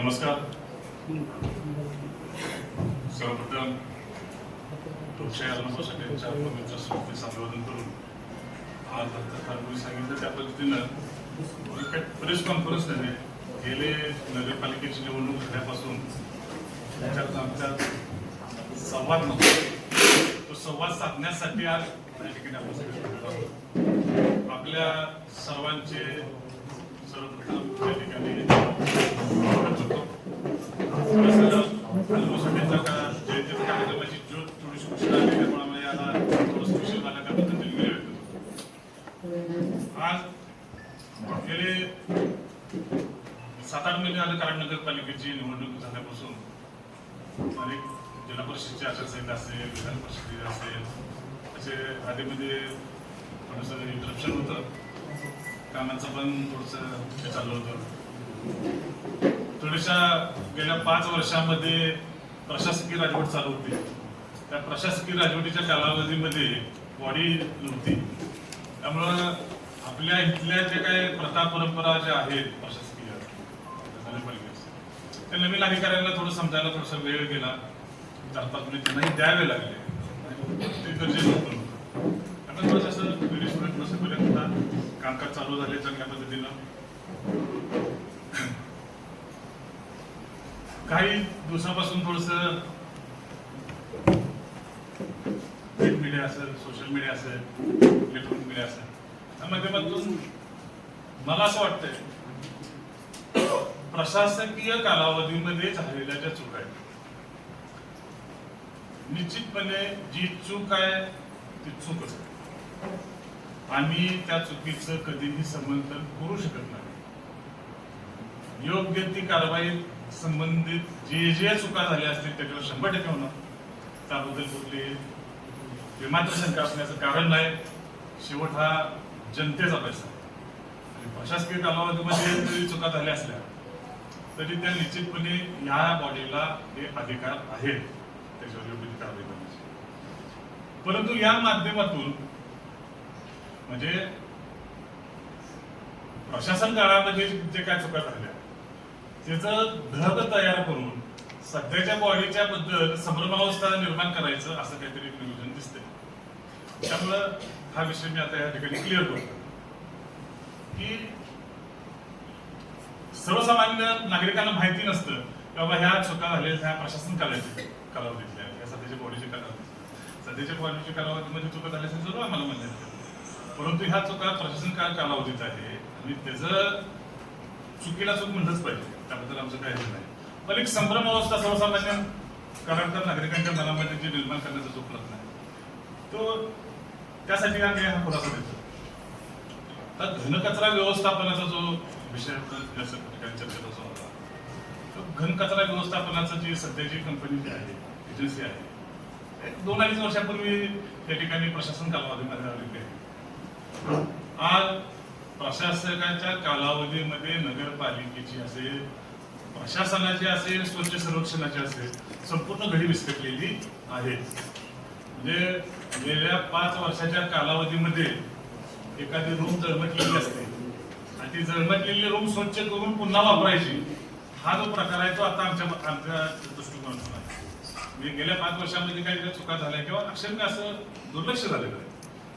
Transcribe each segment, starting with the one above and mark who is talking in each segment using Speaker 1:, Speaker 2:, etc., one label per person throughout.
Speaker 1: नमस्कार. सर्वप्रथम तुमच्या यांच्या पवित्र स्मृतीचं अभिवादन करून आज ठाकूर सांगितलं त्या पद्धतीनं प्रेस कॉन्फरन्स त्याने गेले नगरपालिकेची निवडणूक झाल्यापासून त्याच्यात आमचा संवाद नव्हता. तो संवाद साधण्यासाठी आज त्या ठिकाणी आपण सगळे आपल्या सर्वांचे सर्वप्रथम त्या ठिकाणी जयंती कार्यक्रमाची ज्योत थोडीशी उशीर आली त्यामुळे आम्हाला याला थोडंसं उशीर झाला त्याबद्दल दिलगिरी व्यक्त करतो. आज गेले 7-8 महिने झाले कराड नगरपालिकेची निवडणूक झाल्यापासून अनेक जिल्हा परिषदेची आचारसंहिता असेल, विधान परिषदेची असेल, असे आधीमध्ये थोडंसं इंटरप्शन होतं, कामाचं पण थोडंसं हे चाललं होतं. थोड्याशा गेल्या 5 वर्षामध्ये प्रशासकीय राजवट चालू होती. त्या प्रशासकीय राजवटीच्या कालावधीमध्ये बॉडी नव्हती. त्यामुळं आपल्या इथल्या ज्या काही प्रथा परंपरा ज्या आहेत प्रशासकीय नगरपालिकेच्या, त्या नवीन अधिकाऱ्यांना थोडं समजायला थोडासा वेळ गेला. 4-5 महिने त्यांनाही द्यावे लागले. ते गरजेचं होतं. आता थोडंसं असं थोडंसं कामकाज चालू झाले चांगल्या पद्धतीनं. काही दिवसापासून थोडंसं प्रिंट मीडिया असेल, सोशल मीडिया असेल, इलेक्ट्रॉनिक मीडिया असेल, त्या माध्यमातून मला असं वाटतंय प्रशासकीय कालावधीमध्ये झालेल्या ज्या चुका आहेत, निश्चितपणे जी चूक आहे ती चूकच आहे. आम्ही त्या चुकीचं कधीही समर्थन करू शकत नाही. योग्य ती कारवाई संबंधित जे चुका झाल्या असतील त्याच्यावर 100% होणार. त्याबद्दल कुठली मात्र शंका असण्याचं कारण नाही. शेवट हा जनतेचा पैसा आहे. प्रशासकीय कालावधीमध्ये जरी चुका झाल्या असल्या तरी त्या निश्चितपणे या बॉडीला हे अधिकार आहेत त्याच्यावर योग्य ती कारवाई करण्याची. परंतु या माध्यमातून म्हणजे प्रशासन काळामध्ये जे काय चुका झाल्या त्याचं ढग तयार करून सध्याच्या बॉडीच्या बद्दल संभ्रमावस्था निर्माण करायचं असं काहीतरी नियोजन दिसतंय. त्यामुळं हा विषय मी आता या ठिकाणी क्लिअर करतो की सर्वसामान्य नागरिकांना माहिती नसतं की बाबा ह्या चुका झालेल्या ह्या प्रशासन कालावधीतल्या या सध्याच्या बॉडीच्या कालावधीत सध्याच्या बॉडीच्या कालावधीमध्ये चुका झाल्या असेल जरूर आम्हाला म्हणतात. परंतु ह्या चुका प्रशासन कालावधीत आहे आणि त्याचं चुकीला चूक म्हणलंच पाहिजे. त्याबद्दल आमचं काही नाही. पण एक संभ्रम अवस्था सर्वसामान्य कराडकर नागरिकांच्या मनामध्ये जे निर्माण करण्याचा जो प्रयत्न आहे तो त्यासाठी आम्ही हा खुलासा देतो. तर घनकचरा व्यवस्थापनाचा जो विषय चर्चेचा जो होता तो घनकचरा व्यवस्थापनाचं जी सध्याची कंपनी जी आहे एजन्सी आहे 2-2.5 वर्षापूर्वी त्या ठिकाणी प्रशासन कालावधीमध्ये आलेली आहे. आज प्रशासकाच्या कालावधीमध्ये नगरपालिकेची असेल, प्रशासनाची असेल, स्वच्छ सर्वेक्षणाची असेल, संपूर्ण घडी विस्कटलेली आहे. म्हणजे गेल्या 5 वर्षाच्या कालावधीमध्ये एखादी रूम जळमटलेली असते आणि ती जळमटलेली रूम स्वच्छ करून पुन्हा वापरायची हा जो प्रकार आहे तो आता आमच्या दृष्टिकोनातून आहे. म्हणजे गेल्या 5 वर्षामध्ये काही चुका झाल्या किंवा अक्षरशः असं दुर्लक्ष झालेलं आहे.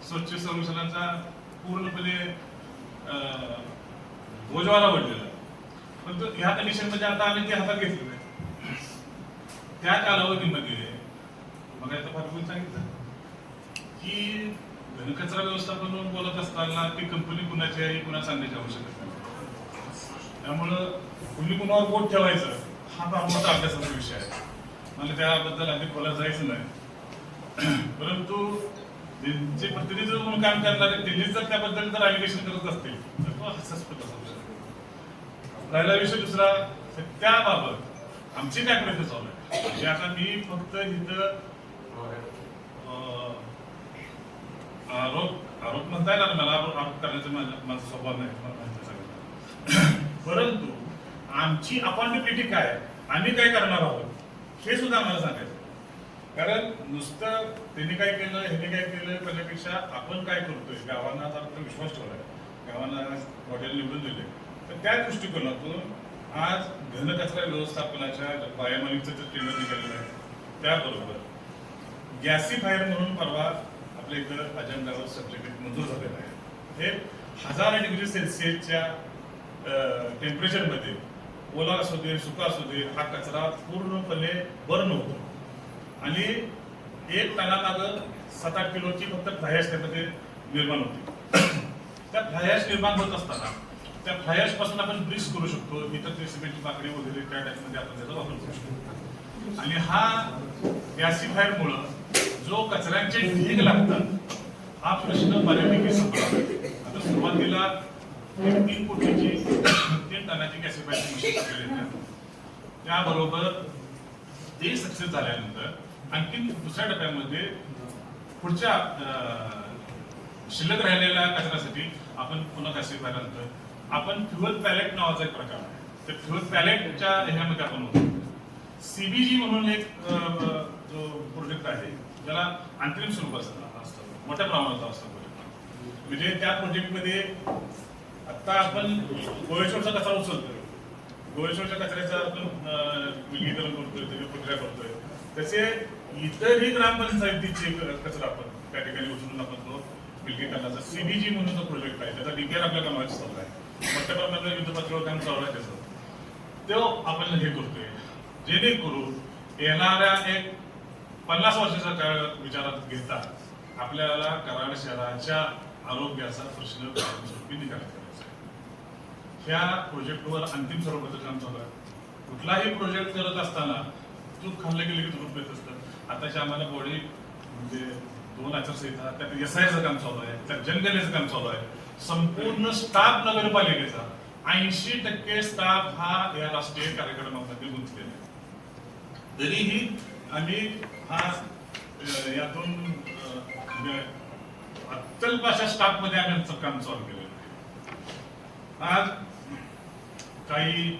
Speaker 1: स्वच्छ सर्वेक्षणाचा पूर्णपणे बोजवारा पडलेला. परंतु ह्या कंडिशनमध्ये आता आम्ही ते हातात घेतलेलं आहे. त्या कालावधीमध्ये मग आता फार सांगितलं की घनकचरा व्यवस्थापन बोलत असताना ती कंपनी कुणाची आहे कुणा सांगण्याची आवश्यकता नाही. त्यामुळं कुणी कुणावर बोट ठेवायचं हा फार मोठा अभ्यासाचा विषय आहे. मला त्याबद्दल अधिक बोलायला जायचं नाही. परंतु जे प्रतिनिधित्व म्हणून काम करणारे त्यांनीच जर त्याबद्दल जर ॲलिगेशन करत असतील तर तो हास्यास्पद असू शकतो. राहिला विषय दुसरा त्याबाबत आमची काय प्रयत्न चालू आहे. म्हणजे आता मी फक्त इथं आरोप म्हणता येणार मला आरोप करण्याचा माझा स्वभाव नाही. परंतु आमची अपॉर्च्युनिटी काय आम्ही काय करणार आहोत हे सुद्धा आम्हाला सांगायचं. कारण नुसतं त्यांनी काय केलं ह्याने काय केलं करण्यापेक्षा आपण काय करतोय गावांना जर विश्वास ठेवलाय, गावांना हॉटेल निवडून दिले तर त्या दृष्टिकोनातून आज घनकचरा व्यवस्थापनाच्या पायाभरणीचं जे ट्रेनर निघालेलं आहे त्याबरोबर गॅसिफायर म्हणून परवा आपल्या इथं अजेंडावर सब्जेक्ट मंजूर झालेलं आहे. हे 1000 डिग्री सेल्सिअसच्या टेम्परेचरमध्ये ओला असू दे सुका असू दे हा कचरा पूर्णपणे बर्न होतो आणि 1 टनामागं 7-8 किलोची फक्त फ्लाय ॲश त्यामध्ये निर्माण होते. त्या फ्लाय ॲश निर्माण होत असताना त्या फ्लाय ॲश पासून आपण ब्रिक्स करू शकतो, इतर सिमेंटची बाकडी वगैरे त्या टाईपमध्ये आपण त्याचा वापर करू शकतो. आणि हा गॅसिफायरमुळं जो कचऱ्यांचे ढीग लागतात हा प्रश्न बऱ्यापैकी संपला. आता सुरुवातीला 3 कोटीची 3 टनाची गॅसिफायरची मशीन टाकलेली आहे. त्याबरोबर ते सक्सेस झाल्यानंतर आणखी दुसऱ्या टप्प्यामध्ये पुढच्या शिल्लक राहिलेल्या कचऱ्यासाठी आपण पुन्हा गॅसिफायर आणतोय. आपण फ्युअल पॅलेट नावाचा एक प्रकार आहे. त्या फ्युअल पॅलेटच्या ह्यामध्ये आपण होतो. CBG म्हणून एक जो प्रोजेक्ट आहे ज्याला अंतरिम स्वरूप असतं, मोठ्या प्रमाणात असतं प्रोजेक्ट. म्हणजे त्या प्रोजेक्टमध्ये आता आपण गोळेश्वरचा कचरा उचलतोय, गोळेश्वरच्या कचऱ्याचा आपण विलगीकरण करतोय, त्याची प्रक्रिया करतोय. तसे इतरही ग्रामपंचायतीचे कचरा आपण त्या ठिकाणी उचलून आपण तो विलगीकरणाचा CBG म्हणून जो प्रोजेक्ट आहे त्याचा DPR आपल्या कामाची चालू आहे. मोठ्या प्रमाणात युद्धपातळीवर काम चालू आहे त्याचं, तो आपण हे करतोय जेणेकरून येणाऱ्या एक 50 वर्षाचा काळ विचारात घेता आपल्याला कराड शहराच्या आरोग्याचा प्रश्न कायमस्वरूपी निकाली करायचा आहे. ह्या प्रोजेक्टवर अंतिम स्वरूपाचं काम चालू आहे. कुठलाही प्रोजेक्ट करत असताना चूक खाल्लं गेलं की चूक येत असतं. आताच्या आम्हाला बॉडी म्हणजे 2 आचारसंहिता, त्यात SIचं काम चालू आहे, त्यात जनगणनेचं काम चालू आहे. संपूर्ण स्टाफ नगरपालिकेचा 80% स्टाफ हा या राष्ट्रीय कार्यक्रमामध्ये गुंतलेला आहे. तरीही आम्ही हा यातून अत्यल्प अशा स्टाफ मध्ये आम्ही आमचं काम चालू केलेलं आहे. आज काही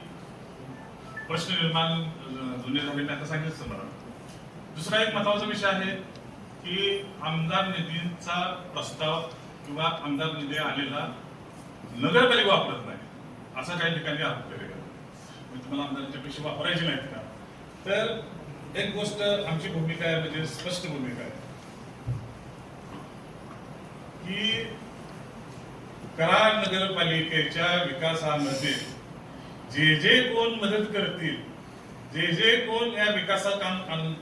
Speaker 1: प्रश्न निर्माण जुने झालेले आता सांगितलं मला. दुसरा एक महत्वाचा विषय आहे की आमदार निधीचा प्रस्ताव किंवा आमदार निधी आलेला नगरपालिका वापरत नाही असा काही ठिकाणी आरोप केले गेला. तुम्हाला आमदारांच्या पैसे वापरायचे नाहीत का? तर एक गोष्ट आमची भूमिका आहे, म्हणजे स्पष्ट भूमिका आहे की कराड नगरपालिकेच्या विकासामध्ये जे कोण मदत करतील, जे कोण या विकासाचं काम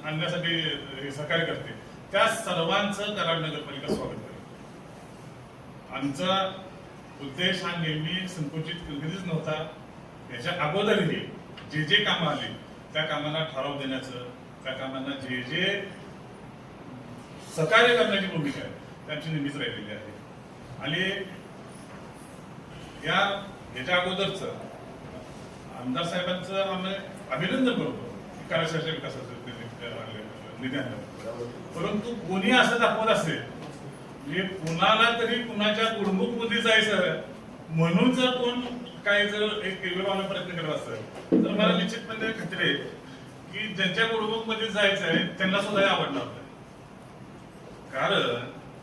Speaker 1: आणण्यासाठी सहकार्य करतील त्या सर्वांचं कराड नगरपालिका स्वागत करेल. आमचा उद्देश हा नेहमी संकुचित कधीच नव्हता. याच्या अगोदरही जे कामं आली त्या कामांना ठराव देण्याचं, त्या कामांना जे सहकार्य करण्याची भूमिका आहे त्यांची नेहमीच राहिलेली आहे. आणि याच्या अगोदरच आमदार साहेबांचं आम्ही अभिनंदन करतो कराडच्या विकासाचं निधी आणलं. परंतु कोणी असं दाखवत असेल म्हणजे कुणाला तरी कुणाच्या गुडमुख मध्ये जायचं म्हणून जर कोण काही जर एक वेगळा प्रयत्न करत असेल तर मला निश्चितपणे खात्री आहे की ज्यांच्या गुडमुख मध्ये जायचं आहे त्यांना सुद्धा आवडणार नाही. कारण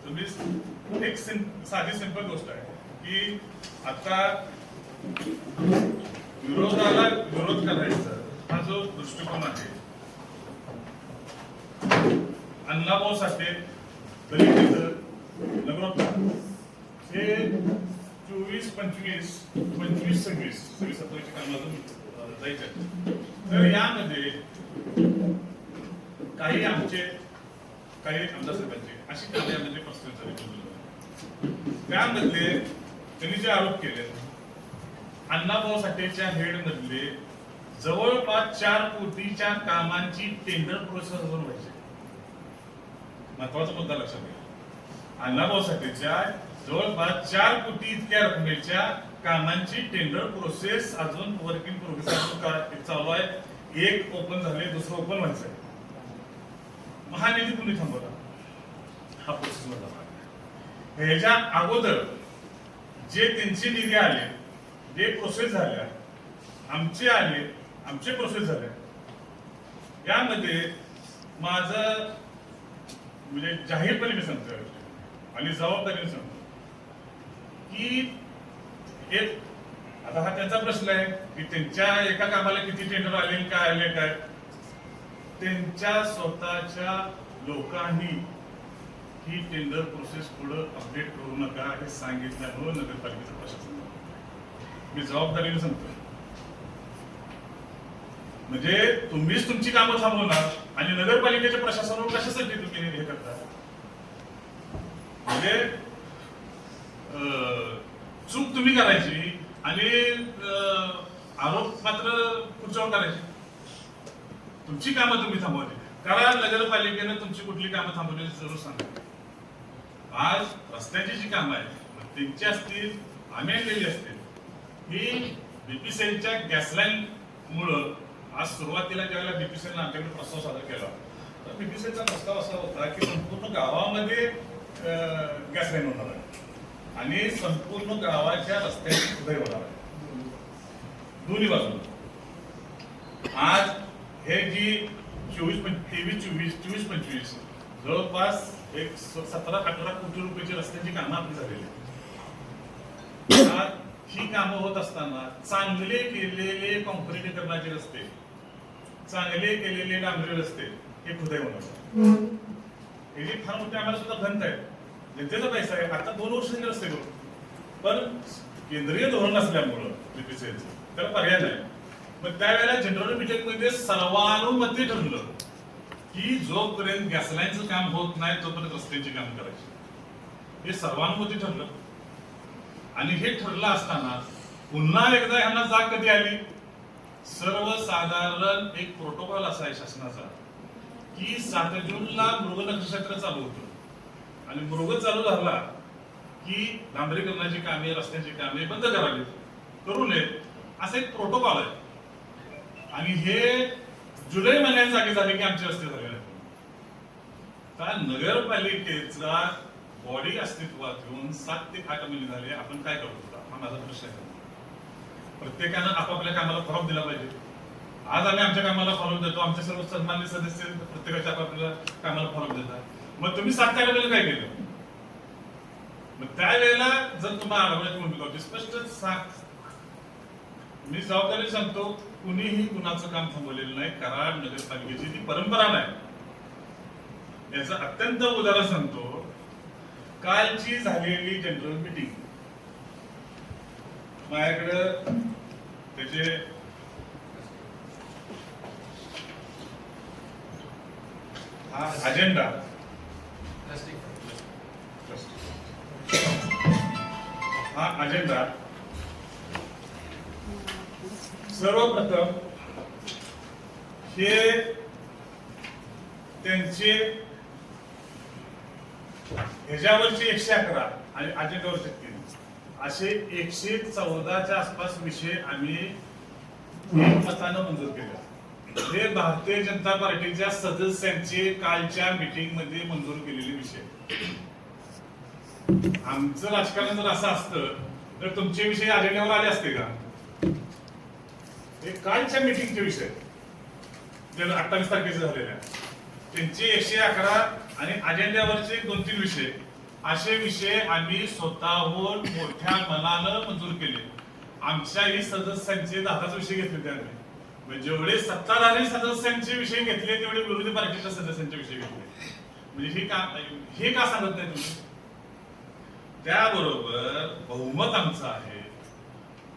Speaker 1: तुम्ही एक साधी सिंपल गोष्ट आहे की आता विरोधाला विरोध करायचा हा जो दृष्टिकोन आहे, अण्णाभाऊ साठे दलित नगरोत्तर हे 24-25 26-27 कामातून जायचे. तर यामध्ये काही आमचे काही आमदार साहेबांचे अशी कामे यामध्ये प्रस्ताव झाले. त्यामध्ये त्यांनी जे आरोप केले अण्णाभाऊ साठेच्या हेड मधले जवळपास 4 कोटीच्या कामांची टेंडर प्रोसेस अजून व्हायची. महत्वाचा मुद्दा लक्षात घ्या. अण्णाभाऊ साठेच्या जवळपास 4 कोटी इतक्या रकमेच्या कामांची टेंडर प्रोसेस अजून वर्किंग प्रोग्रेस चालू आहे. एक ओपन झाले, दुसरं ओपन व्हायचं आहे. महानिधी कुणी थांबवला हा प्रोसेस मधला. ह्याच्या अगोदर जे त्यांचे निधी आले, जे प्रोसेस झाल्या, आमचे आले, आमचे प्रोसेस झाले, यामध्ये माझं म्हणजे जाहीरपणे मी सांगतोय आणि जबाबदारीने सांगतो की एक आता हा त्यांचा प्रश्न आहे की त्यांच्या एका कामाला किती टेंडर आले काय आले काय. त्यांच्या स्वतःच्या लोकांनी ही टेंडर प्रोसेस पुढे अपडेट करू नका हे सांगितल्यामुळे नगरपालिकेचं प्रशासन मी जबाबदारीने सांगतोय. म्हणजे तुम्हीच तुमची कामं थांबवणार आणि नगरपालिकेच्या प्रशासनावर कशासाठी तुम्ही हे करता. म्हणजे चूक तुम्ही करायची आणि आरोप मात्र पुढच्यावर करायचे. तुमची कामं तुम्ही थांबवली. कारण नगरपालिकेने तुमची कुठली कामं थांबवली जरूर सांगा. आज रस्त्याची जी कामं आहेत त्यांची असतील आम्ही आणलेली असतील ही बीपीसीएलच्या गॅसलाईन मुळे आज सुरुवातीला ज्यावेळेला बीपीसीएलने आमच्याकडे प्रस्ताव सादर केला तर बीपीसीएलचा प्रस्ताव असा होता की संपूर्ण गावामध्ये गॅसलाईन होणार आहे आणि संपूर्ण गावाच्या रस्त्याची खुदाई होणार आहे दोन्ही बाजून. आज हे जी 23-24 जवळपास एक 17-18 कोटी रुपयाची रस्त्यांची कामं आपली झालेली आहेत. ही कामं होत असताना चांगले केलेले कॉन्क्रिटीकरणाचे रस्ते चांगले केलेले डांबरी रस्ते हे खुदाई होणार. हे जी फार मोठी आम्हाला सुद्धा खंत आहे. जनतेचा पैसा आहे. आता 2 वर्ष झाले रस्ते करू पण केंद्रीय धोरण असल्यामुळं बीपीसीएलचं त्याला पर्याय नाही. मग त्यावेळेला जनरल मीटिंगमध्ये सर्वानुमते ठरलं की जोपर्यंत गॅसलाईनचं काम होत नाही तोपर्यंत रस्त्याची काम करायची. हे सर्वानुमते ठरलं आणि हे ठरलं असताना पुन्हा एकदा ह्यांना जाग कधी आली. सर्वसाधारण एक प्रोटोकॉल असा आहे शासनाचा की 7 जूनला मृग नक्षत्र चालू होतं आणि मृग चालू झाला की डांबरीकरणाची कामे रस्त्याची कामे बंद करावी करू नयेत असं एक प्रोटोकॉल आहे. आणि हे जुलै महिन्यात जागे झाले की आमचे रस्ते झाले. तर नगरपालिकेचा बॉडी अस्तित्वात येऊन 7 ते 8 महिने झाले. आपण काय करतो हा माझा प्रश्न आहे. प्रत्येकानं आपापल्या कामाला फॉलो दिला पाहिजे. आज आम्ही आमच्या कामाला फॉलो देतो. आमचे सर्व सन्मान्य सदस्य प्रत्येकाच्या आपापल्या कामाला फॉलो देतात. मग तुम्ही 7 ते 8 महिने काय केलं. मग त्यावेळेला जर तुम्हाला आढळण्याची भूमिका होती स्पष्ट मी जबाबदारी सांगतो कुणीही कुणाचं काम थांबवलेलं नाही. कराड नगरपालिकेची ती परंपरा नाही. याचं अत्यंत उदाहरण सांगतो. कालची झालेली जनरल मीटिंग माझ्याकडे त्याचे हा अजेंडा सर्वप्रथम हे त्यांचे ह्याच्यावरचे 111 आणि अजेंडावरचे 3 असे 114च्या आसपास विषय आम्ही एकमतानं मंजूर केले. हे भारतीय जनता पार्टीच्या सदस्यांचे कालच्या मीटिंग मध्ये मंजूर केलेले विषय. आमचं राजकारण जर असं असतं तर तुमचे विषय अजेंड्यावर आले असते का. हे कालच्या मीटिंगचे विषय 28 तारखेचे झालेल्या त्यांचे 111 आणि अजेंड्यावरचे 2-3 विषय असे विषय आम्ही स्वतःहून मोठ्या मनानं मंजूर केले. आमच्याही सदस्यांचे 10 विषय घेतले त्याने. म्हणजे जेवढे सत्ताधारी सदस्यांचे विषय घेतले तेवढे विरोधी पार्टीच्या सदस्यांचे विषय घेतले. म्हणजे हे का सांगत नाही तुम्ही. त्याबरोबर बहुमत आमचं आहे.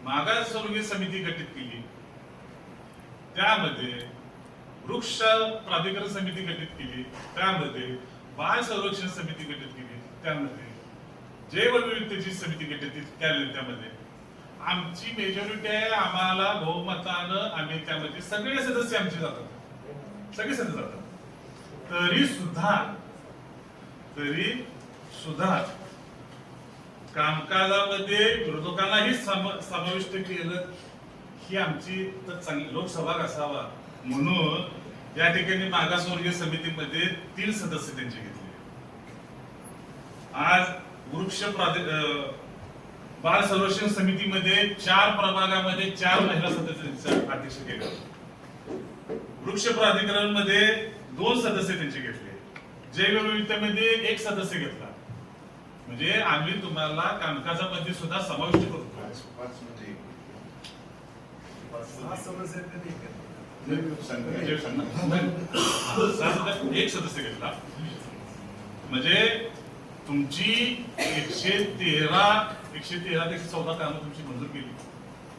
Speaker 1: मागासवर्गीय समिती गठीत केली त्यामध्ये वृक्ष प्राधिकरण समिती गठीत केली त्यामध्ये बाळ संरक्षण समिती गठीत केली त्यामध्ये जैवविविधतेची समिती गठीत केली त्यामध्ये आमची मेजॉरिटी आहे. आम्हाला बहुमतानं आम्ही त्यामध्ये सगळे सदस्य आमचे जातात. सगळे सदस्य जातात. तरी सुद्धा कामकाजामध्ये विरोधकांनाही समाविष्ट केलं ही आमची तर चांगली लोकसभा असावा म्हणून या ठिकाणी मागासवर्गीय समितीमध्ये 3 सदस्य त्यांचे घेतले. आज वृक्ष बाळ संरक्षण समितीमध्ये 4 प्रभागामध्ये 4 महिला सदस्यांचे अध्यक्ष केले. वृक्ष प्राधिकरण मध्ये 2 सदस्य त्यांचे घेतले. जैवविविधतेमध्ये 1 सदस्य घेतला. म्हणजे आम्ही तुम्हाला कामकाजामध्ये सुद्धा समाविष्ट करतो. एक सदस्य घेतला म्हणजे तुमची 113 ते 114 कामं तुमची मंजूर केली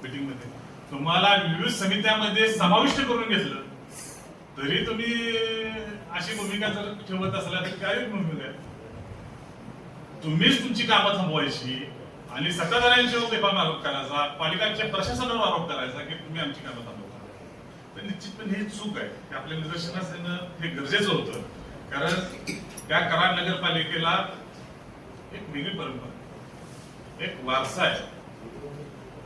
Speaker 1: मीटिंग मध्ये. तुम्हाला विविध समित्यामध्ये समाविष्ट करून घेतलं तरी तुम्ही अशी भूमिका जर ठेवत असला तर काय भूमिका आहे? तुम्हीच तुमची कामं थांबवायची आणि सत्ताधाऱ्यांच्यावर बेफाम आरोप करायचा, पालिकांच्या प्रशासनावर आरोप करायचा की तुम्ही आमची कामं थांबवता. तर निश्चितपणे ही चूक आहे की आपल्या निदर्शनास येणं हे गरजेचं होतं. कारण त्या कराड नगरपालिकेला एक वेगळी परंपरा, एक वारसा आहे.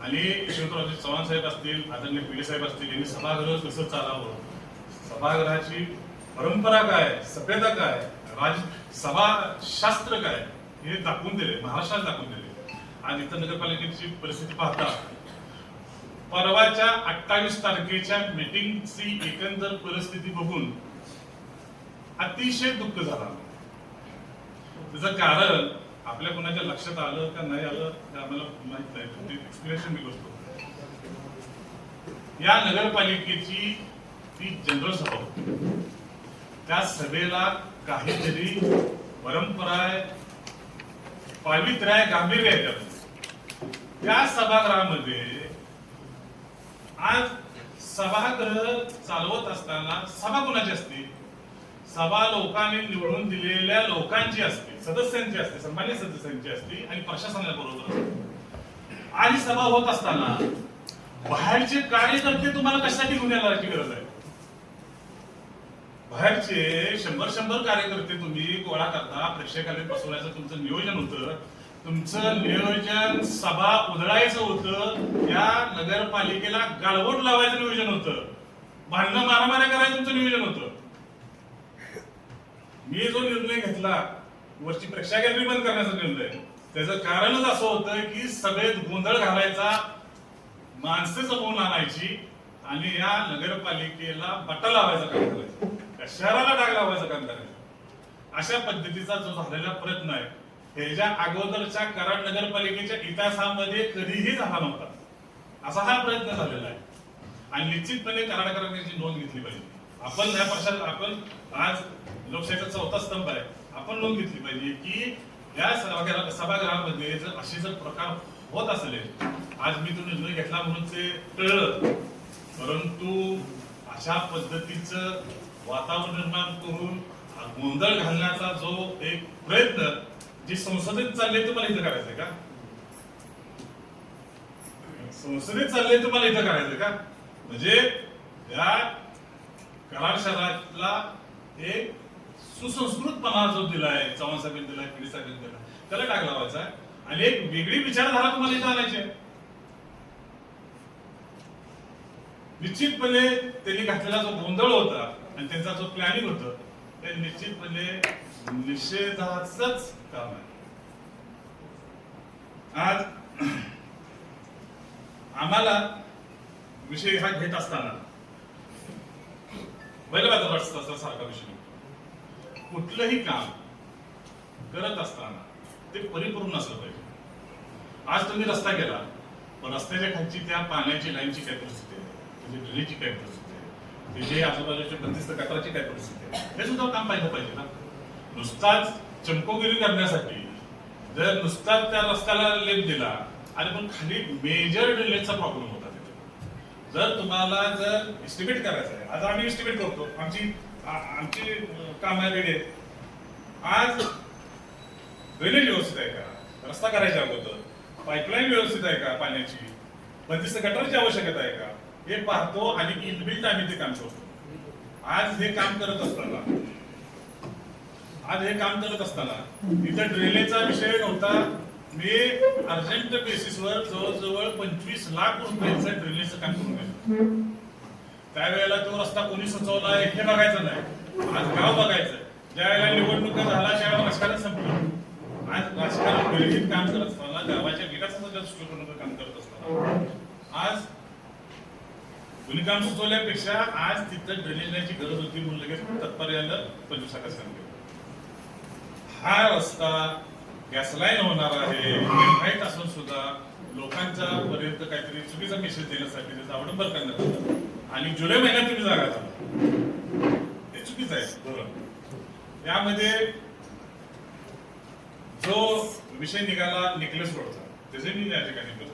Speaker 1: आणि यशवंतरावजी चव्हाण साहेब असतील, आदरणीय पिढी साहेब असतील, यांनी सभागृह कसं चालावं, सभागृहाची परंपरा काय, सभ्यता काय, सभाशास्त्र काय हे दाखवून दिले, महाराष्ट्रात दाखवून दिले. आज इथं नगरपालिकेची परिस्थिती पाहता परवाच्या 28 तारखेच्या मीटिंगची एकंदर परिस्थिती बघून अतिशय दुःख झालं. त्याचं कारण आपल्या कोणाच्या लक्षात आलं का नाही आलं हे आम्हाला माहित नाही. ते एक्सप्लेनेशन मी करतो. या नगरपालिकेची ती जनरल सभा होती. त्या सभेला काहीतरी परंपरा आहे, पावित्र्य आहे, गांभीर्य आहे. त्या सभागृहामध्ये आज सभागृह चालवत असताना सभा कोणाची असते? सभा लोकांनी निवडून दिलेल्या लोकांची असते, सदस्यांची असते, सन्मान्य सदस्यांची असते आणि प्रशासनाबरोबर असते. आणि सभा होत असताना बाहेरचे कार्यकर्ते तुम्हाला कशासाठी घेऊन येण्याची गरज आहे? बाहेरचे 100 कार्यकर्ते तुम्ही गोळा करता, प्रेक्षकालयात बसवण्याचं तुमचं नियोजन होतं. तुमचं नियोजन सभा उधळायचं होतं, या नगरपालिकेला गाळवोट लावायचं नियोजन होतं, भांडणं मारामाऱ्या करायचं तुमचं नियोजन होतं. मी जो निर्णय घेतला वरची प्रेक्षक गॅलरी बंद करण्याचा निर्णय, त्याचं कारणच असं होतं की सभेत गोंधळ घालायचा, माणसं जमवून आणायची आणि या नगरपालिकेला बट्टा लावायचं काम करायचं, शहराला डाग लावायचं काम करायचं. अशा पद्धतीचा जो झालेला प्रयत्न आहे ह्याच्या अगोदरच्या कराड नगरपालिकेच्या इतिहासामध्ये कधीही झाला नव्हता. असा हा प्रयत्न झालेला आहे आणि निश्चितपणे कराडकरांची नोंद घेतली पाहिजे. आपण आपण आज लोकशाहीचा 4था स्तंभ आहे, आपण नोंद घेतली पाहिजे की या सभागृहामध्ये जर असे जर प्रकार होत असले, आज मी तो निर्णय घेतला म्हणून ते कळलं, परंतु अशा पद्धतीचं वातावरण निर्माण करून गोंधळ घालण्याचा जो एक प्रयत्न जे संसदेत चालले तुम्हाला इथं करायचंय का? संसदेत चालले तुम्हाला इथं करायचंय का? म्हणजे या कराड शहरातला एक सुसंस्कृतपणा जो दिलाय, चव्हाण साहेबांनी दिलाय, पिढी साहेबांनी दिलाय, त्याला डाग लावायचा आहे आणि एक वेगळी विचारधारा तुम्हाला इथं आणायची आहे. निश्चितपणे त्यांनी घातलेला जो गोंधळ होता आणि त्यांचा जो प्लॅनिंग होतं ते निश्चितपणे निषेधाचंच काम आहे. आज आम्हाला विषय हा घेत असताना सारखा विषय, कुठलंही काम करत असताना ते परिपूर्ण असलं पाहिजे. आज तुम्ही रस्ता केला, पण रस्त्याच्या खालची त्या पाण्याची लाईनची काय परिस्थिती आहे, त्याची ड्रेनेजची काय परिस्थिती आहे, त्याची आजूबाजूच्या बंदिस्त गटाराची काय परिस्थिती आहे, हे सुद्धा काम पाहिलं पाहिजे ना. नुसताच चमकोगिरी करण्यासाठी जर नुसताच त्या रस्त्याला लेप दिला आणि पण खाली मेजर ड्रेनेजचा प्रॉब्लेम होता तिथे. जर तुम्हाला जर एस्टिमेट करायचं आहे, आज आम्ही एस्टिमेट करतो, आमची काम रेडी आहेत. आज ड्रेनेज व्यवस्थित आहे का, रस्ता करायच्या अगोदर पाईपलाईन व्यवस्थित आहे का, पाण्याची बंदिस्त गटाराची आवश्यकता आहे का, हे पाहतो आणि इनबिल्ट आम्ही ते काम करतो. आज हे काम करत असताना इथं ड्रेनेजचा विषय नव्हता. मी अर्जंट बेसिसवर जवळजवळ 25 लाख रुपयांचं ड्रेनेजचं काम करून घेतलं. त्यावेळेला तो रस्ता कोणी सुचवला हे बघायचं नाही, आज गाव बघायचं. ज्या वेळेला निवडणुका झाला त्यावेळेला राजकारण संपलं. आज राजकारण गरजेत काम करत असताना, गावाच्या विकासाचा दृष्टिकोन काम करत असताना आज कोणी काम सुचवल्यापेक्षा आज तिथं ड्रेनेजची गरज होती म्हणून लगेच तत्पर्यानं 25 लाखाचं काम केलं. हा रस्ता गॅस लाईन होणार आहे हे माहीत असून सुद्धा लोकांच्या पर्यंत काहीतरी चुकीचा मेसेज देण्यासाठी त्याचा अवलंब करण्यात आला आणि जुलै महिन्यात तुम्ही जागा झाला, हे चुकीचं आहे धोरण. यामध्ये जो विषय निघाला नेकलेस रोडचा, त्याचे मी या ठिकाणी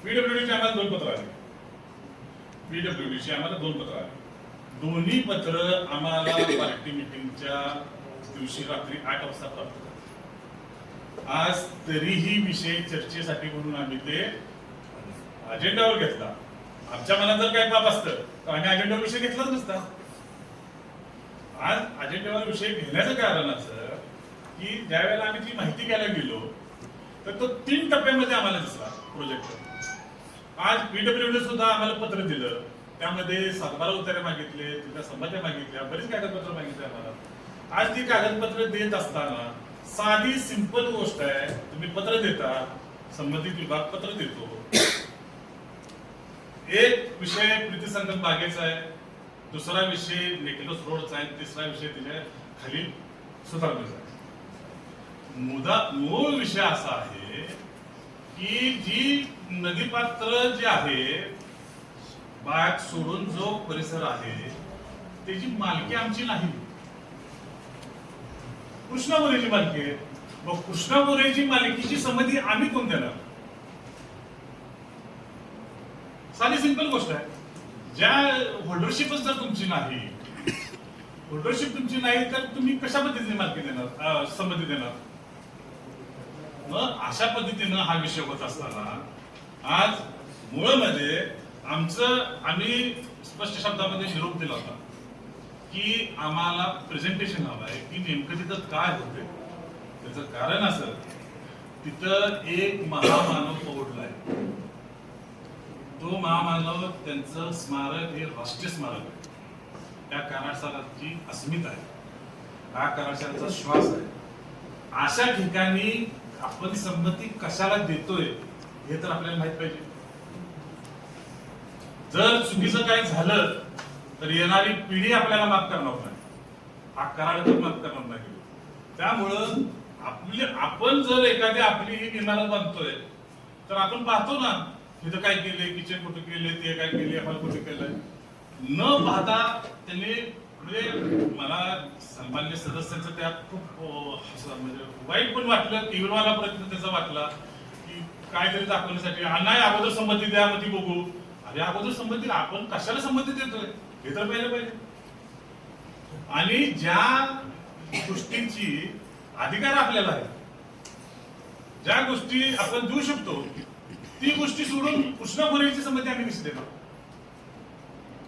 Speaker 1: पीडब्ल्यूडीची आम्हाला 2 पत्र आली. पीडब्ल्यूडीची आम्हाला 2 पत्र आली. दोन्ही पत्र आम्हाला पार्टी मिटिंगच्या दिवशी रात्री 8 वाजता प्राप्त झाले. आज तरीही विषय चर्चेसाठी म्हणून आम्ही ते अजेंडावर घेतला. आमच्या मनात जर काही बाब असतं तर आम्ही अजेंडावर विषय घेतलाच नसता. आज अजेंडावर विषय घेण्याचं कारण असं की ज्यावेळेला आम्ही ती माहिती घ्यायला गेलो तर तो 3 टप्प्यामध्ये आम्हाला दिसला प्रोजेक्ट. आज पीडब्ल्यूडी सुद्धा आम्हाला पत्र दिलं, त्यामध्ये 7-12 उत्तरे मागितले, तिथल्या संमत्या मागितल्या, बरीच कागदपत्र मागितली आम्हाला. आज ती कागदपत्र देत असताना साधी सिंपल गोष्ट आहे, तुम्ही पत्र देता, संबंधित विभाग पत्र देतो. एक विषय प्रीतिसंगम बागेचा आहे, दुसरा विषय नेकलेस रोडचा आहे, तिसरा विषय त्याच्या खाली सुधारण्याचा आहे. मूळ विषय असा आहे की जी नदीपात्र जे आहे, बाग सोडून जो परिसर आहे त्याची मालकी आमची नाही, कृष्णा मोरेची मालकी आहे. मग कृष्णा मोरेची मालकीची संमती आम्ही कोण देणार? साधी सिंपल गोष्ट आहे. ज्या होल्डरशिपच जर तुमची नाही, होल्डरशिप तुमची नाही तर तुम्ही कशा पद्धतीने मालकी देणार, संमती देणार? मग अशा पद्धतीनं हा विषय होत असताना आज मूळमध्ये आम्ही स्पष्ट शब्दामध्ये निरोप दिला होता की आम्हाला प्रेझेंटेशन हवं आहे की नेमकं तिथं काय होते. त्याचं कारण असं, तिथं एक महामानव पवडलाय. तो महामानव, त्यांचं स्मारक हे राष्ट्रीय स्मारक आहे. त्या कराडसाची अस्मिता आहे, हा कराडसाचा श्वास आहे. अशा ठिकाणी आपण संमती कशाला देतोय हे तर आपल्याला माहित पाहिजे. जर चुकीचं काय झालं तर येणारी पिढी आपल्याला माफ करणार नाही, हा कराड माफ करणार नाही. त्यामुळं आपण जर एखादी आपली ही इमारत बांधतोय तर आपण पाहतो ना तिथं काय केले, किचन कुठे केले, ते काय केले, हॉल कुठे केलंय, न पाहता त्यांनी म्हणजे मला सन्मान्य सदस्यांचं त्यात खूप म्हणजे वाईट पण वाटलं, तीव्रवाला प्रयत्न त्याचा वाटला की काहीतरी दाखवण्यासाठी नाही अगोदर संमती द्या मग ती बघू. अरे अगोदर संमती, आपण कशाला संमती देतोय हे तर पाहिलं पाहिजे. आणि ज्या गोष्टींची अधिकार आपल्याला आहे, ज्या गोष्टी आपण देऊ शकतो ती गोष्टी सोडून कृष्णा मोरेची संमती आम्ही कशी देणार?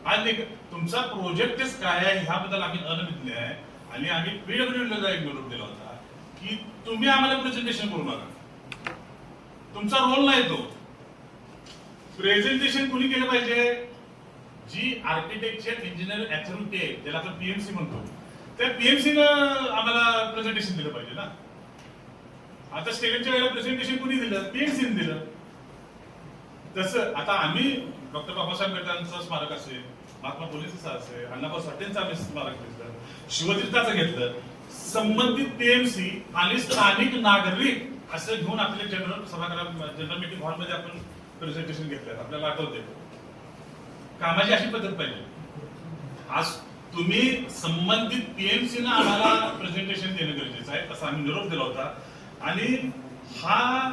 Speaker 1: आज तुमचा प्रोजेक्टच काय आहे ह्याबद्दल आम्ही अनभिज्ञ आहे आणि आम्ही पीडब्ल्यूडीला एक निरोप दिला होता की तुम्ही आम्हाला प्रेझेंटेशन करू नका, तुमचा रोल नाही तो. प्रेझेंटेशन कुणी केलं पाहिजे? जी आर्किटेक्चर इंजिनियर अथॉरिटी आहे, ज्याला आपण पीएमसी म्हणतो, त्या पीएमसीनं आम्हाला प्रेझेंटेशन दिलं पाहिजे ना. आता स्टेडियमच्या वेळेला प्रेझेंटेशन कुणी दिलं? पीएमसीने दिलं. तसं आता आम्ही डॉक्टर बाबासाहेब आंबेडकरांचं स्मारक असेल, महात्मा फुलेचं असेल, अण्णाभाऊ साठेंचं आम्ही स्मारक घेतलं, शिवतीर्थाचं घेतलं, संबंधित पीएमसी आणि स्थानिक नागरिक असं घेऊन आपले जनरल मीटिंग हॉलमध्ये आपण प्रेझेंटेशन घेतलं. आपल्याला आठवते कामाची अशी पद्धत पाहिजे. आज तुम्ही संबंधित पीएमसी ना आम्हाला प्रेझेंटेशन देणं गरजेचं आहे असं आम्ही निरोप दिला होता. आणि हा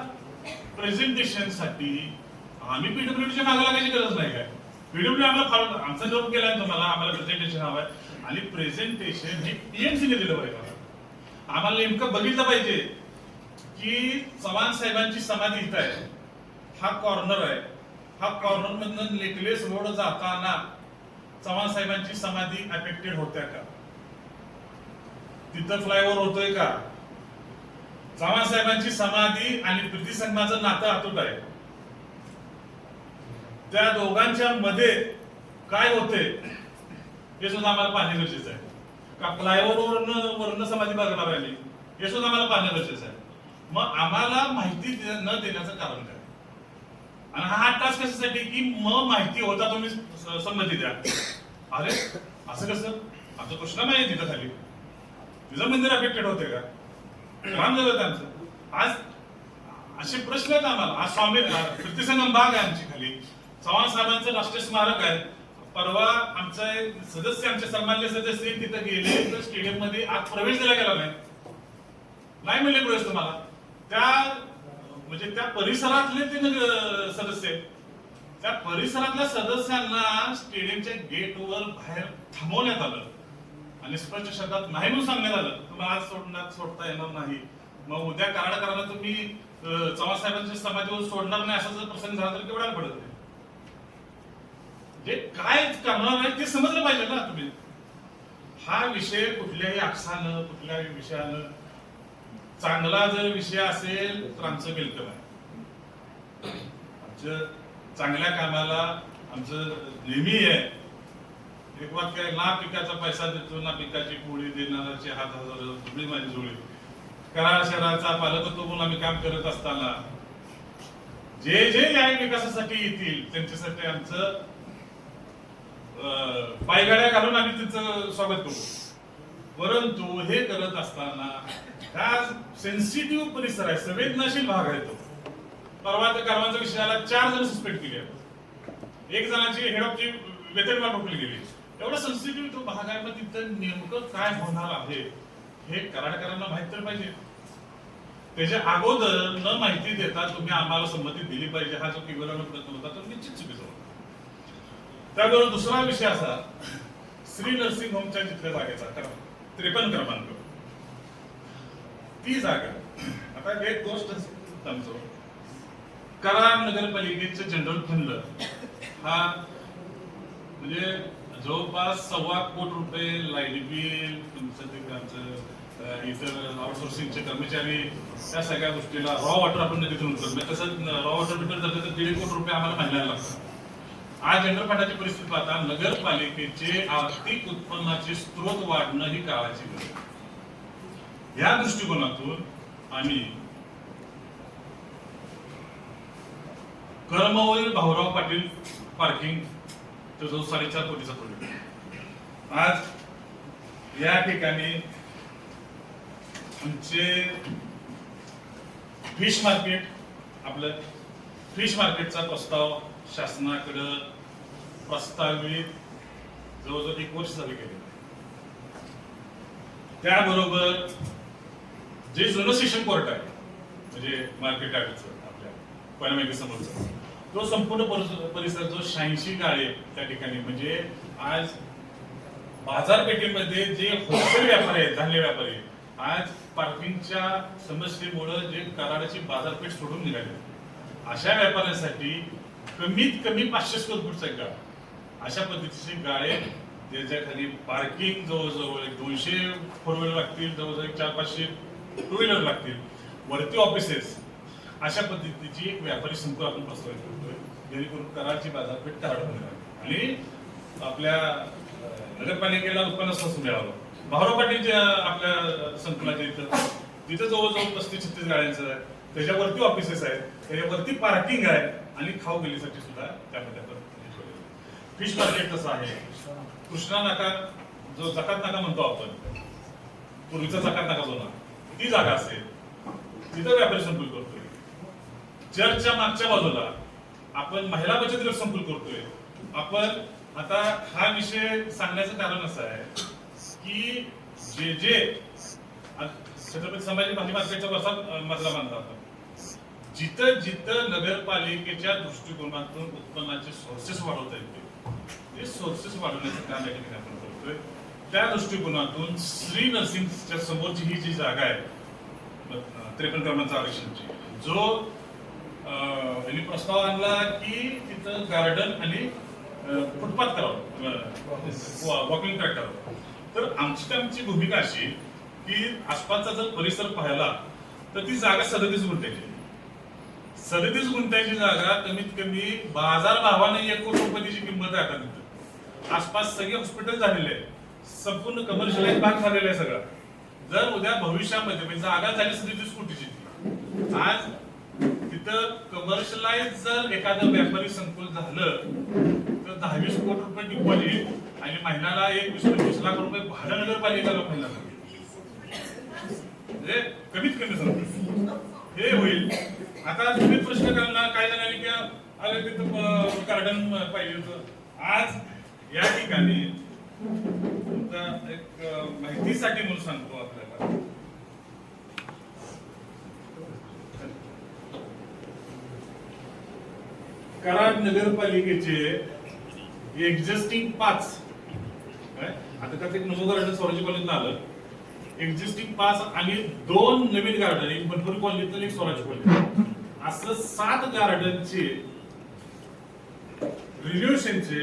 Speaker 1: प्रेझेंटेशन साठी आम्ही पीडब्ल्यूडीच्या मागे लागायची गरज नाही. काय पीडब्ल्यूडी आम्हाला आमचा निरोप केलाय तुम्हाला, आम्हाला प्रेझेंटेशन हवंय आणि प्रेझेंटेशन हे पीएमसीने दिलं पाहिजे. आम्हाला नेमकं बघितलं पाहिजे की चव्हाण साहेबांची समाधी इथं आहे, हा कॉर्नर आहे, हा कॉर्नर मधून नेकलेस रोड जाताना चव्हाण साहेबांची समाधी अफेक्टेड होत्या का? तिथं फ्लायओव्हर होतोय का? चव्हाण साहेबांची समाधी आणि प्रीतिसंगमाचं नातं अतूट आहे. त्या दोघांच्या मध्ये काय होते हे सुद्धा आम्हाला पाहणे गरजेचं आहे. का फ्लायओव्हर वरून समाधी बघणार आली हे सुद्धा आम्हाला पाहणे गरजेचं आहे. मग आम्हाला माहिती न देण्याचं कारण काय? आणि हा टास्क कशासाठी की मग माहिती होता तुम्ही संमती द्या. अरे असं कसं? आमचं कृष्णा माहिती तिथं खाली, तुझं मंदिर अफेक्टेड होते का? राम झालं त्यांचं. आज असे प्रश्न आहेत आम्हाला. आज स्वामी कीर्तिसंगम बाग आहे आमची खाली, चव्हाण साहेबांचं राष्ट्रीय स्मारक आहे. परवा आमचा सदस्य, आमचे सन्माननीय सदस्य तिथे गेले तर स्टेडियम मध्ये आत प्रवेश दिला गेला नाही म्हणले प्रवेश तुम्हाला. म्हणजे त्या परिसरातले ते सदस्य आहेत. त्या परिसरातल्या सदस्यांना स्टेडियमच्या गेटवर बाहेर थांबवण्यात आलं आणि स्पष्ट शब्दात नाही म्हणून सांगण्यात आलं, तुम्हाला आज सोडता येणार नाही. मग उद्या कराडकरांना तुम्ही चव्हाण साहेबांच्या समाधीवर सोडणार नाही असा जर प्रसंग झाला तर केवढा पडत नाही. जे काय करणार आहे ते समजलं पाहिजे ना तुम्ही. हा विषय कुठल्याही आक्षानं, कुठल्याही विषयानं, चांगला जर विषय असेल तर आमचं वेलकम आहे. आमचं चांगल्या कामाला आमचं नेहमी आहे. एक वाक्य, ना पिकाचा पैसा देतो ना पिकाची पोळी देणाराचे हात हजार जुळी माझी जुळी. कराड शहराचा पालकत्व म्हणून आम्ही काम करत असताना जे जे न्याय विकासासाठी येतील त्यांच्यासाठी आमचं पायगाड्या घालून आम्ही त्यांचं स्वागत करू. परंतु हे करत असताना हा सेन्सिटिव्ह परिसर आहे, संवेदनशील भाग आहे तो. परवा त्या कारवांच्या विषयाला 4 जण सस्पेंड केले आहेत. 1 जणांची हेड ऑफची वेतनवाढ रोखली गेली. एवढा सेन्सिटिव्ह तो भाग आहे. मग तिथं नेमकं काय होणार आहे हे कराडकरांना माहित तर पाहिजे. त्याच्या अगोदर न माहिती देता तुम्ही आम्हाला संमती दिली पाहिजे हा जो किंवा प्रयत्न होता तो निश्चित चुकीचा होता. त्याबरोबर दुसरा विषय असा, श्री नर्सिंग होमच्या जिथल्या जागेचा 53 क्रमांक ती जागा. आता एक गोष्ट समजो, कराड नगरपालिकेचे जनरल फंड हा म्हणजे जवळपास 1.25 कोटी रुपये लाईट बिल, तुमचं ते इतर आउटसोर्सिंगचे कर्मचारी, त्या सगळ्या गोष्टीला रॉ वॉटर आपण तिथून करतो. तसं रॉ वॉटर मीटर जातं तर 1.5 कोटी रुपये आम्हाला महिन्याला लागतात. आज जनरल फंडाची परिस्थिती पाहता नगरपालिकेचे आर्थिक उत्पन्नाचे स्रोत वाढणं ही काळाची गरज आहे. या दृष्टिकोनातून आम्ही कर्मवीर भाऊराव पाटील पार्किंग जो 4.5 कोटीचा प्रोजेक्ट आज या ठिकाणी आमचे फिश मार्केट, आपलं फिश मार्केटचा प्रस्ताव शासनाकडे प्रस्तावित जवळजवळ 1 वर्ष झाले गेले. त्याबरोबर जे जुनं सेशन कोर्ट आहे म्हणजे मार्केट यार्डचं आपल्या पॅनमेकी समोरचा तो संपूर्ण परिसर जो 86 गाळे त्या ठिकाणी, म्हणजे आज बाजारपेठेमध्ये जे होलसेल व्यापारी आहेत, धान्य व्यापारी, आज पार्किंगच्या समस्येमुळे जे कराडाची बाजारपेठ सोडून निघाले, अशा व्यापाऱ्यांसाठी कमीत कमी 500 स्क्वेअर फूटचा एक गाळा, अशा पद्धतीचे गाळे ज्याच्या खाली पार्किंग जवळजवळ 200 4 व्हीलर लागतील, जवळजवळ 400-500 2 व्हीलर लागतील, वरती ऑफिसेस, अशा पद्धतीची एक व्यापारी संकुल आपण प्रस्तावित करतोय जेणेकरून कराडची बाजारपेठ कराडमध्ये राहील आणि आपल्या नगरपालिकेला उत्पन्न सहज मिळावं. भाऊराव पाटील आपल्या संकुलाच्या तिथं जवळजवळ 35-36 गाड्यांचं आहे, त्याच्यावरती ऑफिसेस आहेत, त्याच्यावरती पार्किंग आहे आणि खाऊ गलीसाठी सुद्धा त्यामध्ये फिश मार्केट कसं आहे, कृष्णा नाका जो जकात नाका म्हणतो आपण, पूर्वीचा जकात नाका जो ना ती जागा असेल तिथं व्यापारी संकुल करतोय. चर्चच्या मागच्या बाजूला आपण महिला बचत गट संकुल करतोय. आपण आता हा विषय सांगण्याचं कारण असं आहे की जे छत्रपती संभाजी भाजी मार्केटच्या वरचा मजला बांधला आपण, जिथं जिथं नगरपालिकेच्या दृष्टिकोनातून उत्पन्नाचे सोर्सेस वाढवता येतील ते सोर्सेस वाढवण्याचं काम या ठिकाणी आपण करतोय. त्या दृष्टिकोनातून श्री नर्सिंगच्या समोरची ही जी जागा आहे 53 क्रमांकाचा आरक्षणची, जो यांनी प्रस्ताव आणला की तिथं गार्डन आणि फुटपाथ करावं, वॉकिंग ट्रॅक करावं. तर आमची भूमिका अशी की आसपासचा जर परिसर पाहिला तर ती जागा 37 गुंठ्याची, 37 गुंठ्याची जागा कमीत कमी बाजार भावाने 1 कोटी रुपयाची किंमत आहे. आता तिथं आसपास सगळे हॉस्पिटल झालेले आहे, संपूर्ण कमर्शियलाइज भाग झालेला आहे सगळा. जर उद्या भविष्यामध्ये म्हणजे जागा झाली 37 कोटीची, आज तिथं कमर्शियलाइज जर एखादं व्यापारी संकुल झालं तर 10-20 कोटी रुपये डिपॉझिट आणि महिन्याला 20-25 लाख रुपये भाडं नगरपालिकेला महिन्याला, म्हणजे कमीत कमी संकुल हे होईल. आता तुम्ही प्रश्न करायला काय जणांनी की अरे तिथं गार्डन पाहिजे होतं. आज या ठिकाणी एक माहितीसाठी म्हणून सांगतो आपल्याला, कराड नगरपालिकेचे एक्झिस्टिंग 5, आता त्यात एक नवं गार्डन स्वराज्य कॉलनीत आलं, एक्झिस्टिंग 5 आणि 2 नवीन गार्डन, एक बनपुरी कॉलनीत एक स्वराज्य कॉलनीत, असं 7 गार्डनचे रिन्युएशनचे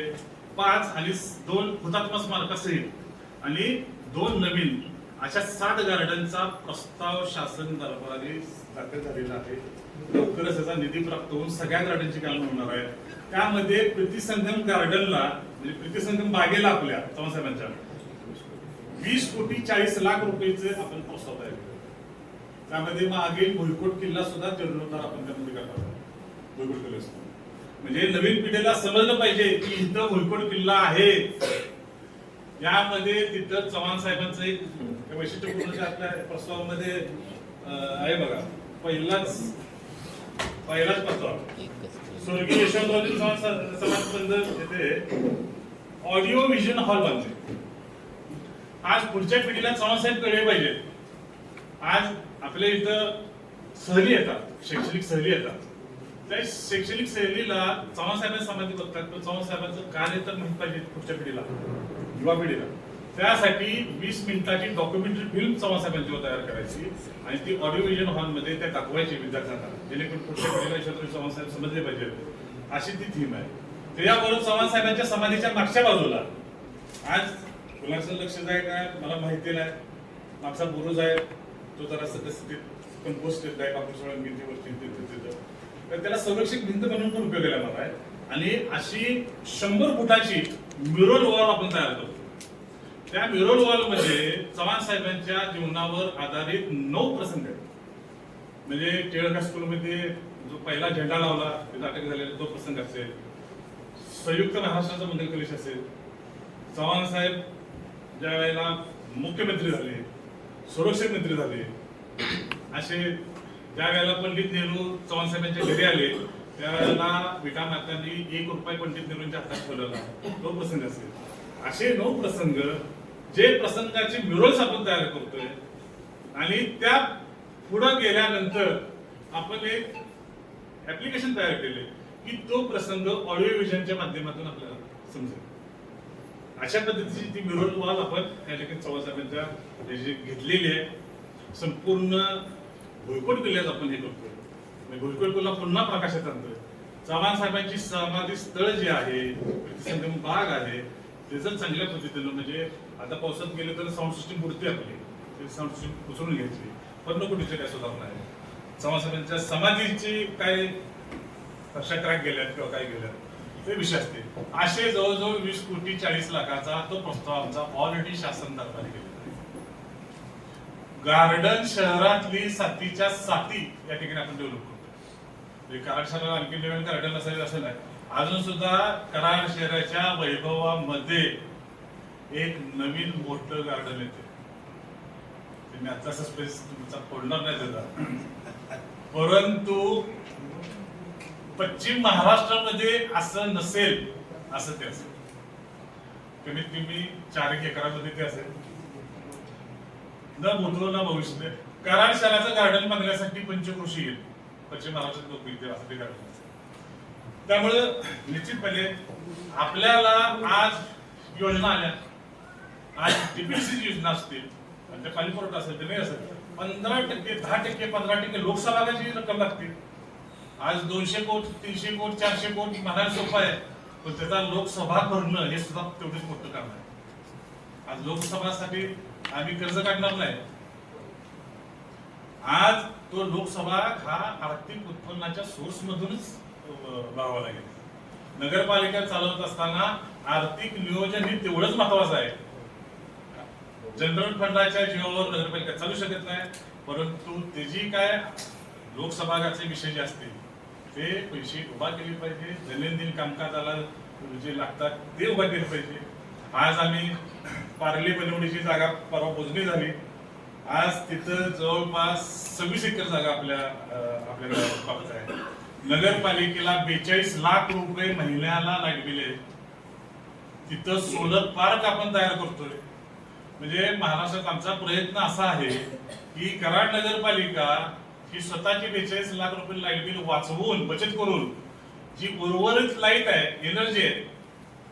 Speaker 1: 5 आणि 2 हुतात्मा स्मारकासहित आणि 2 नवीन अशा 7 गार्डनचा प्रस्ताव शासन दरबारी दाखल झालेला आहे. लवकरच त्याचा निधी प्राप्त होऊन सगळ्या गार्डनची कामं होणार आहे. त्यामध्ये प्रीतिसंगम गार्डनला म्हणजे प्रीतिसंगम बागेला आपल्या चव्हाण साहेबांच्या 20,40,00,000 रुपयाचे आपण प्रस्ताव तयार केले. त्यामध्ये मागील भुईकोट किल्ला सुद्धा जीर्णोद्धार आपण त्यामध्ये करणार आहोत. भुईकोट किल्ला म्हणजे नवीन पिढीला समजलं पाहिजे की इथं भुईकोट किल्ला आहे. यामध्ये तिथं चव्हाण साहेबांचं एक वैशिष्ट्यपूर्ण आपल्या प्रस्तावामध्ये आहे बघा. पहिलाच प्रस्ताव स्वर्गीय यशवंतराव चव्हाण समाज मंदिर येथे ऑडिओ विजन हॉल बांधले. आज पुढच्या पिढीला चव्हाण साहेब कळले पाहिजे. आज आपल्या इथं सहली येतात, शैक्षणिक सहली येतात. त्या शैक्षणिक सहलीला चव्हाण साहेबांनी समाधी बघतात, पण चव्हाण साहेबांचं कार्य तर माहित पाहिजे पुढच्या पिढीला, युवा पिढीला. त्यासाठी 20 मिनिटाची डॉक्युमेंटरी फिल्म चव्हाण साहेबांची तयार करायची आणि ती ऑडिओ विजन हॉलमध्ये त्या दाखवायची विद्यार्थ्यांना, जेणेकरून पुढच्या पिढीला यशवंतराव चव्हाण साहेब समजले पाहिजे. अशी ती थीम आहे. त्याच्याबरोबर चव्हाण साहेबांच्या समाधीच्या मागच्या बाजूला आज कुणाचं लक्ष जाय काय मला माहिती नाही, मागचा बुरुज आहे तो जरा सद्यस्थितीत कंपोस्ट आहे, कापूस भिंतीवरती तिथं, तर त्याला संरक्षक भिंत म्हणून पण उपयोग केला आहे. आणि अशी 100 फुटाची म्युरल वॉल आपण तयार करतो. त्या म्युरल वॉल मध्ये चव्हाण साहेबांच्या जीवनावर आधारित 9 प्रसंग आहेत. म्हणजे टिळक हायस्कूलमध्ये जो पहिला झेंडा लावला तिथे अटक झालेला तो प्रसंग असेल, संयुक्त महाराष्ट्राचा मंदिर कलेश असेल, चव्हाण साहेब ज्या वेळेला मुख्यमंत्री झाले, संरक्षक मंत्री झाले, असे ज्या वेळेला पंडित नेहरू चव्हाण साहेबांच्या घरी आले त्यावेळेला विटा मात्यांनी ₹1 पंडित नेहरूंच्या हातात ठेवलेला तो प्रसंग असेल. असे 9 प्रसंग, जे प्रसंगाचे म्युरल्स आपण तयार करतोय आणि त्या पुढे गेल्यानंतर आपण एक ऍप्लिकेशन तयार केले की तो प्रसंग ऑडिओ विजनच्या माध्यमातून आपल्याला समजेल. अशा पद्धतीची ती म्युरल वॉल आपण त्या ठिकाणी चव्हाण साहेबांच्या घेतलेली आहे. संपूर्ण भुईकोट किल्ल्यात आपण हे करतोय, भुईकोट किल्ला पुन्हा प्रकाशात आणतोय. चव्हाण साहेबांची समाधी स्थळ जे आहे, प्रीतिसंगम बाग आहे, त्याचं चांगल्या पद्धतीनं म्हणजे आता पावसात गेले तर साऊंड सिस्टीम पुरते आपली, ते साऊंड सिस्टीम उचलून घ्यायची, पण नको तिथे काय सुधारणा आहे. चव्हाण साहेबांच्या समाधीची काय कशा क्रॅक गेल्यात किंवा काय गेल्यात ते विषय असते. असे जवळजवळ 20,40,00,000 तो प्रस्ताव आमचा ऑलरेडी शासन दरबारी गेला. गार्डन शहरातली 7च्या 7 या ठिकाणी आपण डेव्हलप करतो. कराड शहराला आणखी नवीन गार्डन असेल असं नाही. अजून सुद्धा कराड शहराच्या वैभवामध्ये एक नवीन मोठं गार्डन येते. मी आता सस्पेन्स तुमचा फोडणार नाही त्याचा, परंतु पश्चिम महाराष्ट्रामध्ये असं नसेल असं ते असेल. कमीत कमी 4 एकरामध्ये ते असेल, न भूतो न भविष्य. कराड शहराचं गार्डन बांधण्यासाठी पंचक्रोशी येईल पश्चिम महाराष्ट्रात लोक इथे असते गार्डन. त्यामुळे निश्चितपणे आपल्याला आज योजना आल्या, आज टीपीसी योजना असतील, म्हणजे पाणी पुरवठा असेल, ते नाही असेल, 15%, 10%, 15% लोकसभाची रक्कम लागते. आज 200 कोटी, 300 कोटी, 400 कोटी म्हणायला सोपं आहे, पण त्याचा लोकसभा भरणं हे सुद्धा तेवढंच मोठं काम आहे. आज लोकसभासाठी आम्ही कर्ज काढणार नाही. आज तो लोकसभा हा आर्थिक उत्पन्नाच्या सोर्स मधूनच व्हावा लागेल. नगरपालिका चालवत असताना आर्थिक नियोजन हे तेवढंच महत्वाचं आहे. जनरल फंडाच्या जीवावर नगरपालिका चालू शकत नाही, परंतु त्याची काय लोकसभागाचे विषय जे असतील ते पैसे उभा केले पाहिजे. दैनंदिन कामकाजाला जे लागतात ते उभा केले पाहिजे. आज आम्ही पार्ले बनवण्याची जागा परवा मोजणी झाली, आज तिथं जवळपास 26 एकर जागा आपल्याकडे प्राप्त आहे. नगरपालिकेला 42 लाख रुपये महिन्याला लाईट बिल आहे. तिथं सोलर पार्क आपण तयार करतोय. म्हणजे महाराष्ट्रात आमचा प्रयत्न असा आहे की कराड नगरपालिका ही स्वतःची 42 लाख रुपये लाईट बिल वाचवून बचत करून जी उर्वरित लाईट आहे, एनर्जी आहे,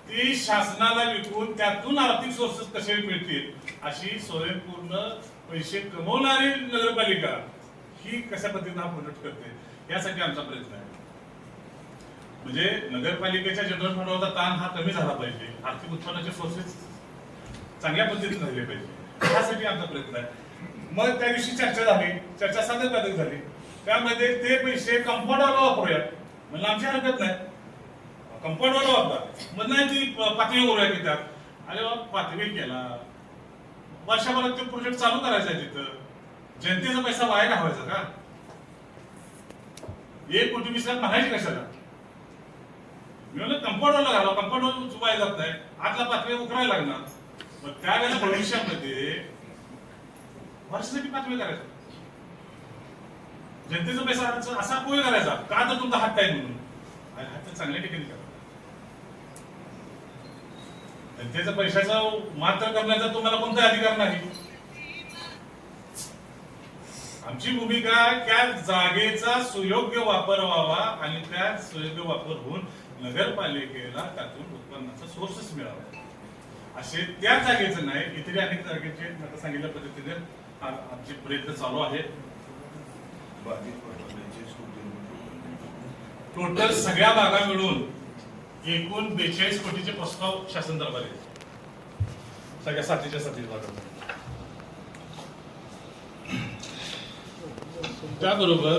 Speaker 1: ती शासनाला विकून त्यातून आर्थिक सोर्सेस कसे मिळतील अशी स्वयंपूर्ण पैसे कमवणारी नगरपालिका ही कशा पद्धतीने हा प्रोजेक्ट करते यासाठी आमचा प्रयत्न आहे. म्हणजे नगरपालिकेच्या जनरल फंडावरचा ताण हा कमी झाला पाहिजे, आर्थिक उत्पन्नाचे सोर्सेस चांगल्या पद्धतीने झाले पाहिजे, यासाठी आमचा प्रयत्न आहे. मग त्या दिवशी चर्चा झाली, चर्चा साधक झाली. त्यामध्ये ते पैसे कंपाऊंडरला वापरूयात म्हणलं आमची हरकत नाही, कंपाऊंडरला वापरा. मग नाही ती पातळी करूया की त्यात. अरे बाबा पातळी केला, वर्षभरात ते प्रोजेक्ट चालू करायचा आहे. तिथं जनतेचा पैसा वाया घालवायचा का? 1 कोटी 20 लाख म्हणायचे कशाला? मी म्हणलं कंपाऊंडरला घाला, कंपाऊंडर चुकायला जात नाही, आतला पातळी उकरायला लागणार. मग त्यावेळेला भविष्यामध्ये वर्षासाठी पातळी करायचं, जनतेचा पैसा असा पोय करायचा का? तर तुमचा हात आहे म्हणून. आणि हात चांगल्या ठिकाणी करा. जनतेचा पैशाचा मात्र करण्याचा तुम्हाला कोणता अधिकार नाही. आमची भूमिका त्या जागेचा सुयोग्य वापर व्हावा आणि त्या सुयोग्य वापर होऊन नगरपालिकेला त्यातून उत्पन्नाचा सोर्सेस मिळावा, असे त्या जागेचं नाही. इतर अनेक जागेचे आता सांगितल्या पद्धतीने आमचे प्रयत्न चालू आहेत. टोटल सगळ्या भागा मिळून एकूण 42 कोटीचे प्रस्ताव शासन दरबारी आहेत, सगळ्या 7च्या भागात. त्याबरोबर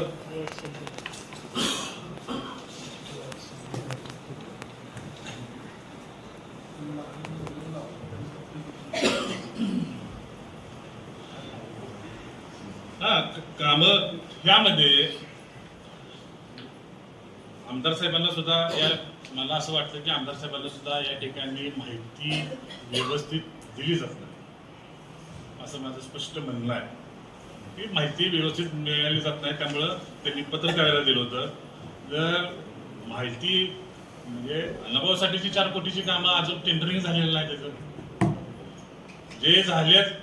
Speaker 1: काम यामध्ये आमदार साहेबांना सुद्धा मला असं वाटतं की आमदार साहेबांना सुद्धा या ठिकाणी माहिती व्यवस्थित दिली जात नाही, असं माझं स्पष्ट म्हणणं आहे की माहिती व्यवस्थित मिळाली जात नाही. त्यामुळं त्यांनी पत्र करायला दिलं होतं. जर माहिती म्हणजे अनुभवासाठीची 4 कोटीची कामं अजून टेंडरिंग झालेलं नाही. त्याचं जे झालेत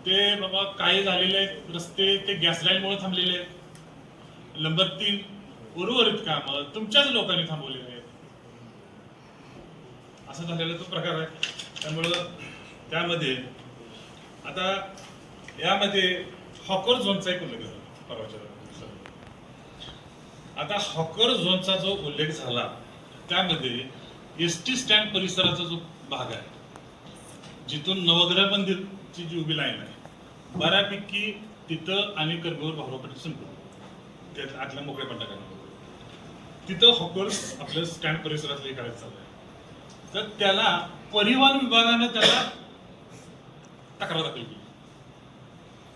Speaker 1: ते बाबा काही झालेले आहेत रस्ते, ते गॅस लाईनमुळे थांबलेले आहेत. नंबर 3 उर्वरित कामं तुमच्याच लोकांनी थांबवलेली आहेत, असं झालेला तो प्रकार आहे. त्यामुळं त्यामध्ये आता यामध्ये हॉकर झोनचा एक उल्लेख झाला परवाच्या. आता हॉकर झोनचा जो उल्लेख झाला त्यामध्ये एसटी स्टँड परिसराचा जो भाग आहे, जिथून नवग्रह मंदिरची जी उभी लाईन आहे, बऱ्यापैकी तिथं आणि कर्मवीर भाऊराव पाटील संकुल त्यात आतल्या मोकळ्या पट्ट्याकडे तिथं हॉकर्स आपल्या स्टँड परिसरातले करायचं चालू आहे. तर त्याला परिवहन विभागानं त्याला तक्रार दाखल केली.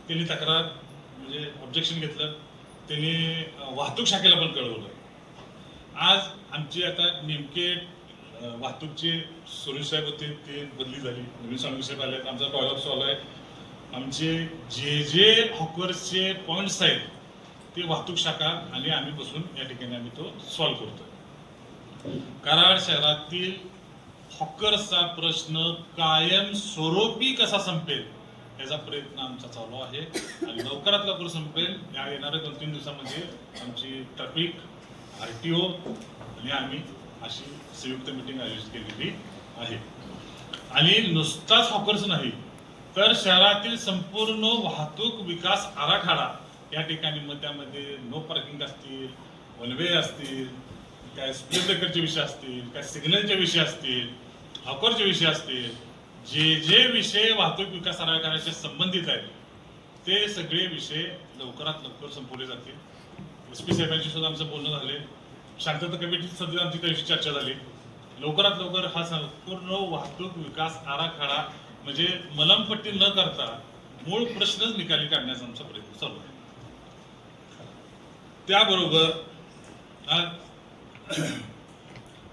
Speaker 1: त्यांनी तक्रार म्हणजे ऑब्जेक्शन घेतलं. त्यांनी वाहतूक शाखेला पण कळवलं. आज आमचे आता नेमके वाहतूकचे सुरेश साहेब होते, ते बदली झाली, नवीन स्वामी साहेब आले. आमचा टॉयलेट सॉल्व आहे. आमचे जे हॉकर्सचे पॉइंट्स आहेत ते वाहतूक शाखा आणि आम्ही बसून या ठिकाणी आम्ही तो सॉल्व्ह करतोय. कराड शहरातील हॉकर्सचा प्रश्न कायम स्वरूपी कसा संपेल याचा प्रयत्न आमचा चालू आहे आणि लवकरात लवकर संपेल. या येणाऱ्या 2-3 दिवसामध्ये आमची ट्रॅफिक, RTO आणि आम्ही अशी संयुक्त मीटिंग आयोजित केलेली आहे. आणि नुसताच हॉकर्स नाही तर शहरातील संपूर्ण वाहतूक विकास आराखडा या ठिकाणी मग त्यामध्ये नो पार्किंग असतील, वन वे असतील, काय स्पीड ब्रेकरचे विषय असतील, काय सिग्नलचे विषय असतील, हॉकरचे विषय असतील, जे विषय वाहतूक विकास आराखड्याशी संबंधित आहेत ते सगळे विषय लवकरात लवकर संपवले जातील. SP साहेबांशी सुद्धा आमचं बोलणं झाले. शांतता कमिटीत सध्या आमची त्याविषयी चर्चा झाली. लवकरात लवकर हा संपूर्ण वाहतूक विकास आराखडा म्हणजे मलमपट्टी न करता मूळ प्रश्नच निकाली काढण्याचा आमचा प्रयत्न चालू आहे. त्याबरोबर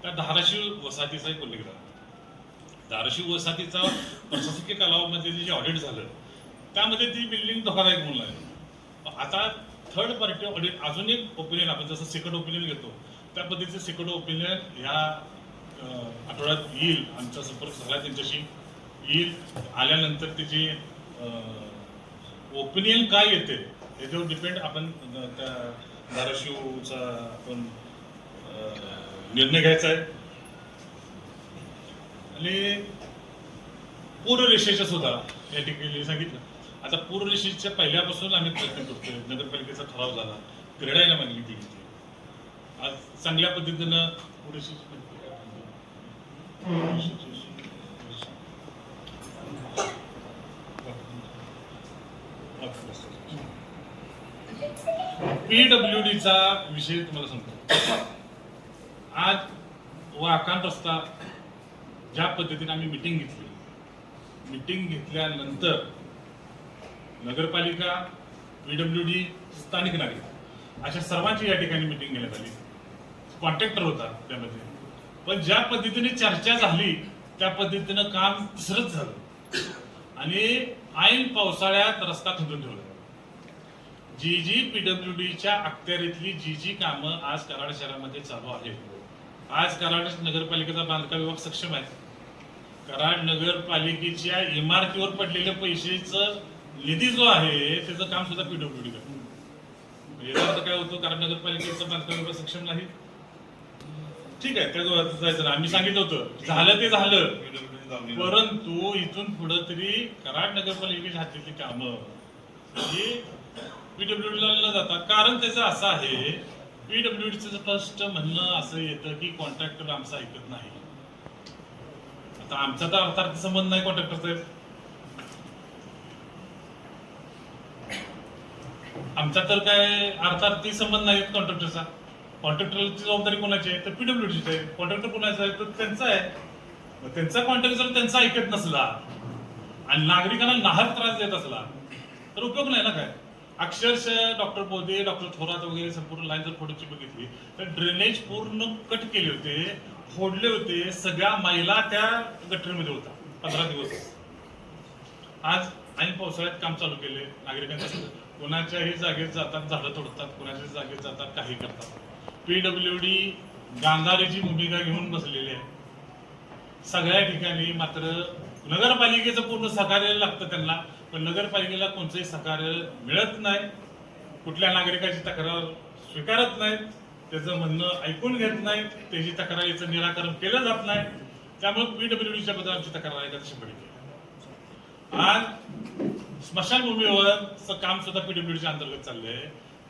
Speaker 1: त्या धाराशिव वसाहतीचा एक उल्लेख झाला. धाराशिव वसाहतीचा प्रशासकीय कालावधीमध्ये जे ऑडिट झालं त्यामध्ये ती बिल्डिंग धोकादायक म्हणून आहे. आता थर्ड पार्टी ऑडिट अजून एक ओपिनियन आपण जसं सेकंड ओपिनियन घेतो त्या पद्धतीचं सेकंड ओपिनियन ह्या आठवड्यात येईल. आमचा संपर्क झाला त्यांच्याशी, येईल. आल्यानंतर त्याची ओपिनियन काय येते याच्यावर डिपेंड आपण त्या धाराशिवचा आपण निर्णय घ्यायचा आहे. आणि पूररेषेच्या सुद्धा या ठिकाणी सांगितलं. आता पूररेषेच्या पहिल्यापासून आम्ही प्रयत्न करतोय. नगरपालिकेचा ठराव झाला, क्रीडायला मागणी केली. आज चांगल्या पद्धतीनं PWDचा विषय तुम्हाला सांगतो. आज वाकान रस्ता ज्या पद्धतीने आम्ही मिटिंग घेतली, मिटिंग घेतल्यानंतर नगरपालिका, PWD, स्थानिक नागरिक अशा सर्वांची या ठिकाणी मिटिंग घेण्यात आली. कॉन्ट्रॅक्टर होता त्यामध्ये, पण ज्या पद्धतीने चर्चा झाली त्या पद्धतीनं काम तिसरंच झालं आणि ऐन पावसाळ्यात रस्ता खंदून ठेवला. जी PWDच्या अखत्यारीतली जी कामं आज कराड शहरामध्ये चालू आहेत. आज कराड नगरपालिकेचा बांधकाम विभाग सक्षम आहे. कराड नगरपालिकेच्या इमारतीवर पडलेल्या पैशाचं निधी जो आहे त्याचं काम सुद्धा PWD करतो. याचा अर्थ काय होतो, कराड नगरपालिकेचा बांधकाम विभाग सक्षम नाही. ठीक आहे, त्या जायचं ना, आम्ही सांगितलं होतं, झालं ते झालं. परंतु इथून पुढे तरी कराड नगरपालिकेच्या हातातली कामं ही PWDला न जाता, कारण त्याचं असं आहे, PWDचं फर्स्ट म्हणणं असं येतं की कॉन्ट्रॅक्टर आमचं ऐकत नाही. आता आमचा तर अर्थार्थ संबंध नाही कॉन्ट्रॅक्टरचा, आमचा तर काय अर्थार्थी संबंध नाही कॉन्ट्रॅक्टरचा. कॉन्ट्रॅक्टरची जबाबदारी कोणाची आहे तर PWDची आहे. कॉन्ट्रॅक्टर कोणाचा आहे तर त्यांचा आहे. मग त्यांचा कॉन्ट्रॅक्टर जर त्यांचा ऐकत नसला आणि नागरिकांना नाहक त्रास देत असला तर उपयोग नाही ना काय. अक्षरशः डॉक्टर बोधे, डॉक्टर थोरात वगैरे संपूर्ण लाईन जर फोडूची बघितली तर ड्रेनेज पूर्ण कट केले होते, फोडले होते. सगळ्या महिला त्या गटरीमध्ये होता 15 दिवस. आज ऐन पावसाळ्यात काम चालू केले. नागरिकांच्या कोणाच्याही जागेत जातात, झाडं तोडतात, कोणाच्याही जागेत जातात, काही करतात. PWD गांधारीची भूमिका घेऊन बसलेली आहे सगळ्या ठिकाणी. मात्र नगरपालिकेचं पूर्ण सहकार्य लागतं त्यांना, पण नगरपालिकेला कोणतंही सहकार्य मिळत नाही. कुठल्या नागरिकाची तक्रार स्वीकारत नाहीत, त्याचं म्हणणं ऐकून घेत नाहीत, त्याची तक्रारीचं निराकरण केलं जात नाही. त्यामुळे PWDच्या बद्दल आमची तक्रार आहे का 100%. आज स्मशानभूमीवरचं काम सुद्धा PWDच्या अंतर्गत चाललंय.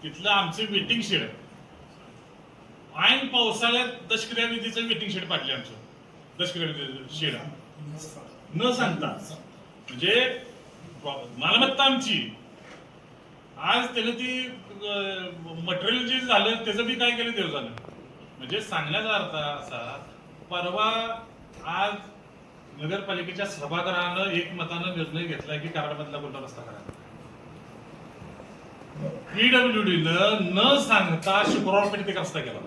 Speaker 1: तिथलं आमचे वेटिंग शेड आहे. ऐन पावसाळ्यात दशक्रिया विधीचं वेटिंग शेड पाडले आमचं. दशक्रिया शेड न सांगता, म्हणजे मालमत्ता आमची. आज त्याला ती मटेरियल जे झालं त्याचं बी काय केलं देव झालं. म्हणजे सांगण्याचा अर्थ असा, परवा आज नगरपालिकेच्या सभागृहानं एकमतानं निर्णय घेतलाय की कराडमधला कोणता रस्ता करायचा. PWDनं न सांगता शुक्रवार पेठ एक रस्ता केला.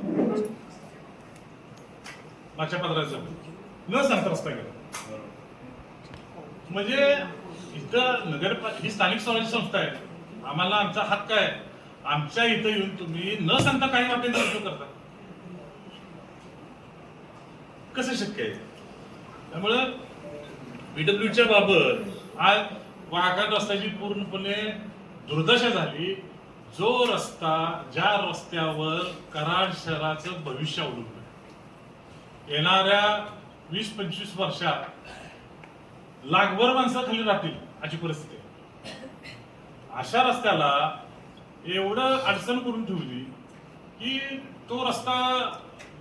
Speaker 1: मागच्या 15 न सांगता रस्ता केला. म्हणजे इथं ही स्थानिक स्वराज्य संस्था आहे, आम्हाला आमचा हक्क आहे. आमच्या इथं येऊन तुम्ही न सांगता काही वाटेल करता, कसं शक्य आहे. त्यामुळं PWDच्या बाबत आज वाघाट रस्त्याची पूर्णपणे दुर्दशा झाली. जो रस्ता, ज्या रस्त्यावर कराड शहराचं भविष्य अवलंबून आहे, येणाऱ्या 20-25 वर्षात लाखभर माणसं खाली राहतील अशी परिस्थिती आहे. अशा रस्त्याला एवढं अडचण करून ठेवली की तो रस्ता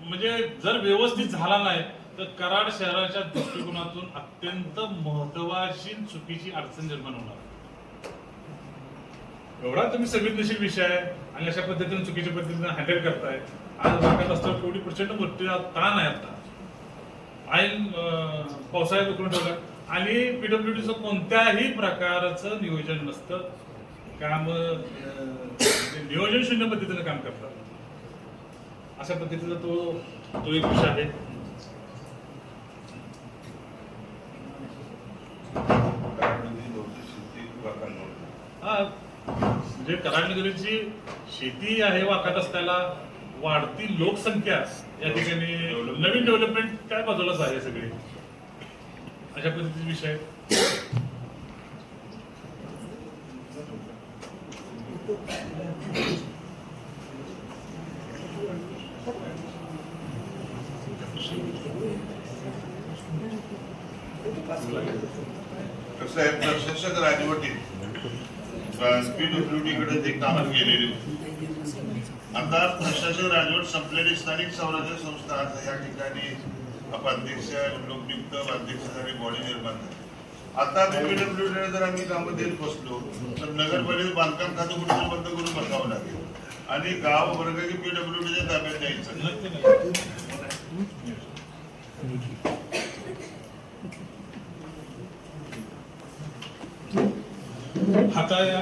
Speaker 1: म्हणजे जर व्यवस्थित झाला नाही तर कराड शहराच्या दृष्टिकोनातून अत्यंत महत्वाची चुकीची अडचण निर्माण होणार. एवढा तुम्ही संवेदनशील विषय आहे आणि अशा पद्धतीने चुकीच्या पद्धतीने हँडल करताय. आज वाटत असतं एवढी प्रचंड मोठी ताण आहे आता. ऐन पावसाळ्यात उकळून ठेवलं आणि PWDचं कोणत्याही प्रकारचं नियोजन नसतं. काम नियोजन शून्य पद्धतीने काम करतात. अशा पद्धतीचा तो एक विषय आहे.
Speaker 2: शेती
Speaker 1: म्हणजे कराडनगरीची शेती आहे वाकत असताना वाढती लोकसंख्या या ठिकाणी नवीन डेव्हलपमेंट काय बाजूलाच आहे सगळे अशा पद्धतीचे विषय
Speaker 2: कसं आहे प्रशासक राजवटीत PWD कडे ते कामं गेलेली होती. आता प्रशासक राजवट संपलेली स्थानिक स्वराज्य संस्था आता या ठिकाणी अध्यक्ष लोकनियुक्त अध्यक्षासाठी बॉडी निर्माण झाली. आता PWD जर आम्ही कामं देत बसलो तर नगरपालिकेचं बांधकाम खातं कुठेतरी बंद करून बसावं लागेल आणि गाव वर्ग PWDच्या ताब्यात द्यायचं.
Speaker 1: आता या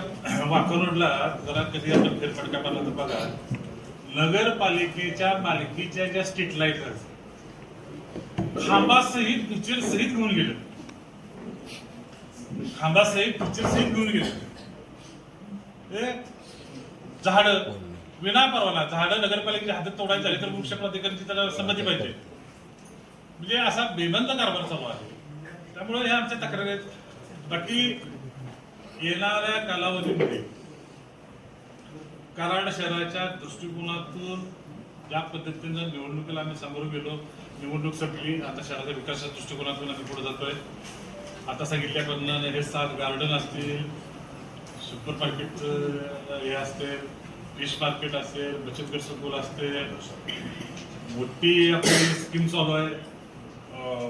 Speaker 1: वाकड रोडला जरा कधी आपण फेरफटका मारला तर बघा नगरपालिकेच्या मालकीच्या ज्या स्ट्रीट लाईट खांबासहित पिक्चर सहित घेऊन गेले खांबासहित पिक्चर सहित घेऊन गेले झाड विना परवाना झाड नगरपालिकेच्या हातात तोडायची झाली तर वृक्ष प्राधिकरणाची त्याला संमती पाहिजे म्हणजे असा बेबंद कारभार चालू आहे त्यामुळे ह्या आमच्या तक्रारी आहेत. बाकी येणाऱ्या कालावधीमध्ये कराड शहराच्या दृष्टिकोनातून ज्या पद्धतीनं निवडणुकीला आम्ही सामोरं गेलो निवडणूक संपली आता शहराच्या विकासाच्या दृष्टिकोनातून आम्ही पुढे जातोय. आता सांगितल्याप्रमाणे हे 7 गार्डन असतील सुपर मार्केट हे असते फिश मार्केट असेल बचत गट स्कूल असते मोठी आपली स्कीम चालू आहे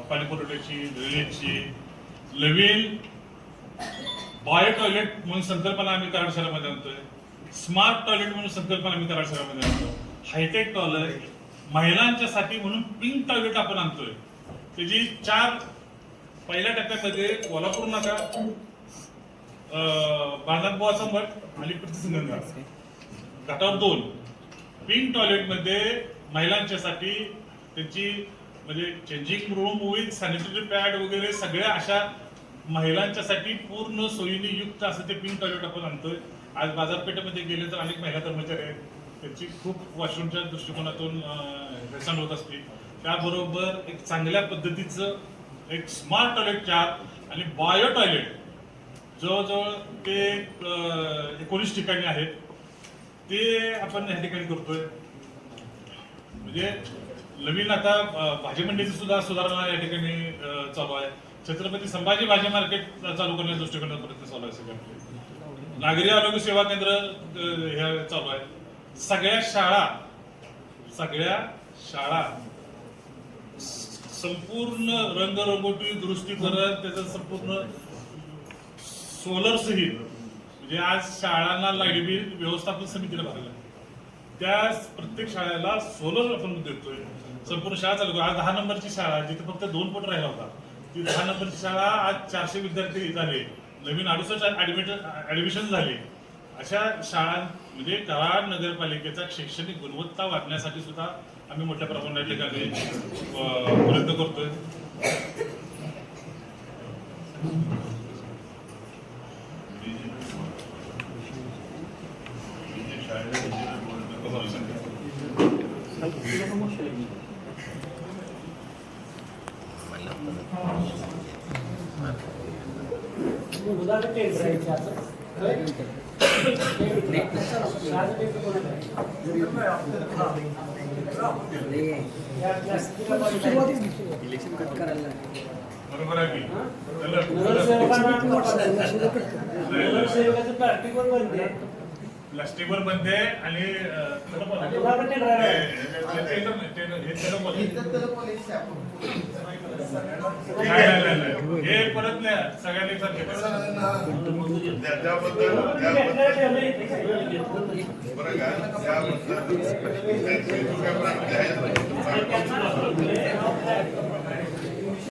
Speaker 1: पाणी पुरवठ्याची ड्रेनेजची नवीन बायो टॉयलेट म्हणून संकल्पना आम्ही कराड शहरामध्ये आणतोय स्मार्ट टॉयलेट म्हणून संकल्पना आम्ही कराड शहरामध्ये आणतो हायटेक टॉयलेट महिलांच्यासाठी म्हणून पिंक टॉयलेट आपण आणतोय त्याची 4 पहिल्या टप्प्यामध्ये कोल्हापूर नाका बांधाबुवाचा मठ आणि प्रतिसंगंगा घाटावर 2 पिंक टॉयलेट मध्ये महिलांच्यासाठी त्याची म्हणजे changing room with sanitary pad वगैरे सगळ्या अशा महिलांच्यासाठी पूर्ण सोयीने युक्त असं ते पिंक टॉयलेट आपण आणतोय. आज बाजारपेठेमध्ये गेले तर अनेक महिला कर्मचारी आहेत त्याची खूप वॉशरूमच्या दृष्टिकोनातून हेळसांड होत असते त्याबरोबर एक चांगल्या पद्धतीचं एक स्मार्ट टॉयलेट 4 आणि बायो टॉयलेट जवळजवळ ते 19 ठिकाणी आहेत ते आपण या ठिकाणी करतोय. म्हणजे नवीन आता भाजी मंडईची सुद्धा सुधारणा या ठिकाणी चालू आहे. छत्रपती संभाजी भाजी मार्केट चालू करण्याच्या दृष्टिकोनातून प्रयत्न चालू आहे सगळ्या नागरी आरोग्य सेवा केंद्र हे चालू आहे. सगळ्या शाळा संपूर्ण रंगरंगोटी दुरुस्ती करत त्याचं संपूर्ण सोलर सहित म्हणजे आज शाळांना लाईट बिल व्यवस्थापन समितीला भरायला त्या प्रत्येक शाळेला सोलर आपण देतोय. संपूर्ण शाळा चालू आज 10 नंबरची शाळा जिथे फक्त 2 फूट राहिला होता ती 10 नंबरची शाळा आज 400 विद्यार्थी झाले नवीन 68 ऍडमिशन झाले. अशा शाळा म्हणजे कराड नगरपालिकेचा शैक्षणिक गुणवत्ता वाढण्यासाठी सुद्धा आम्ही मोठ्या प्रमाणात ठिकाणी प्रयत्न करतोय. बरोबर आहे की प्लास्टिकवर बंद आहे आणि हे परत नाही सगळ्यांनी
Speaker 2: त्याबद्दल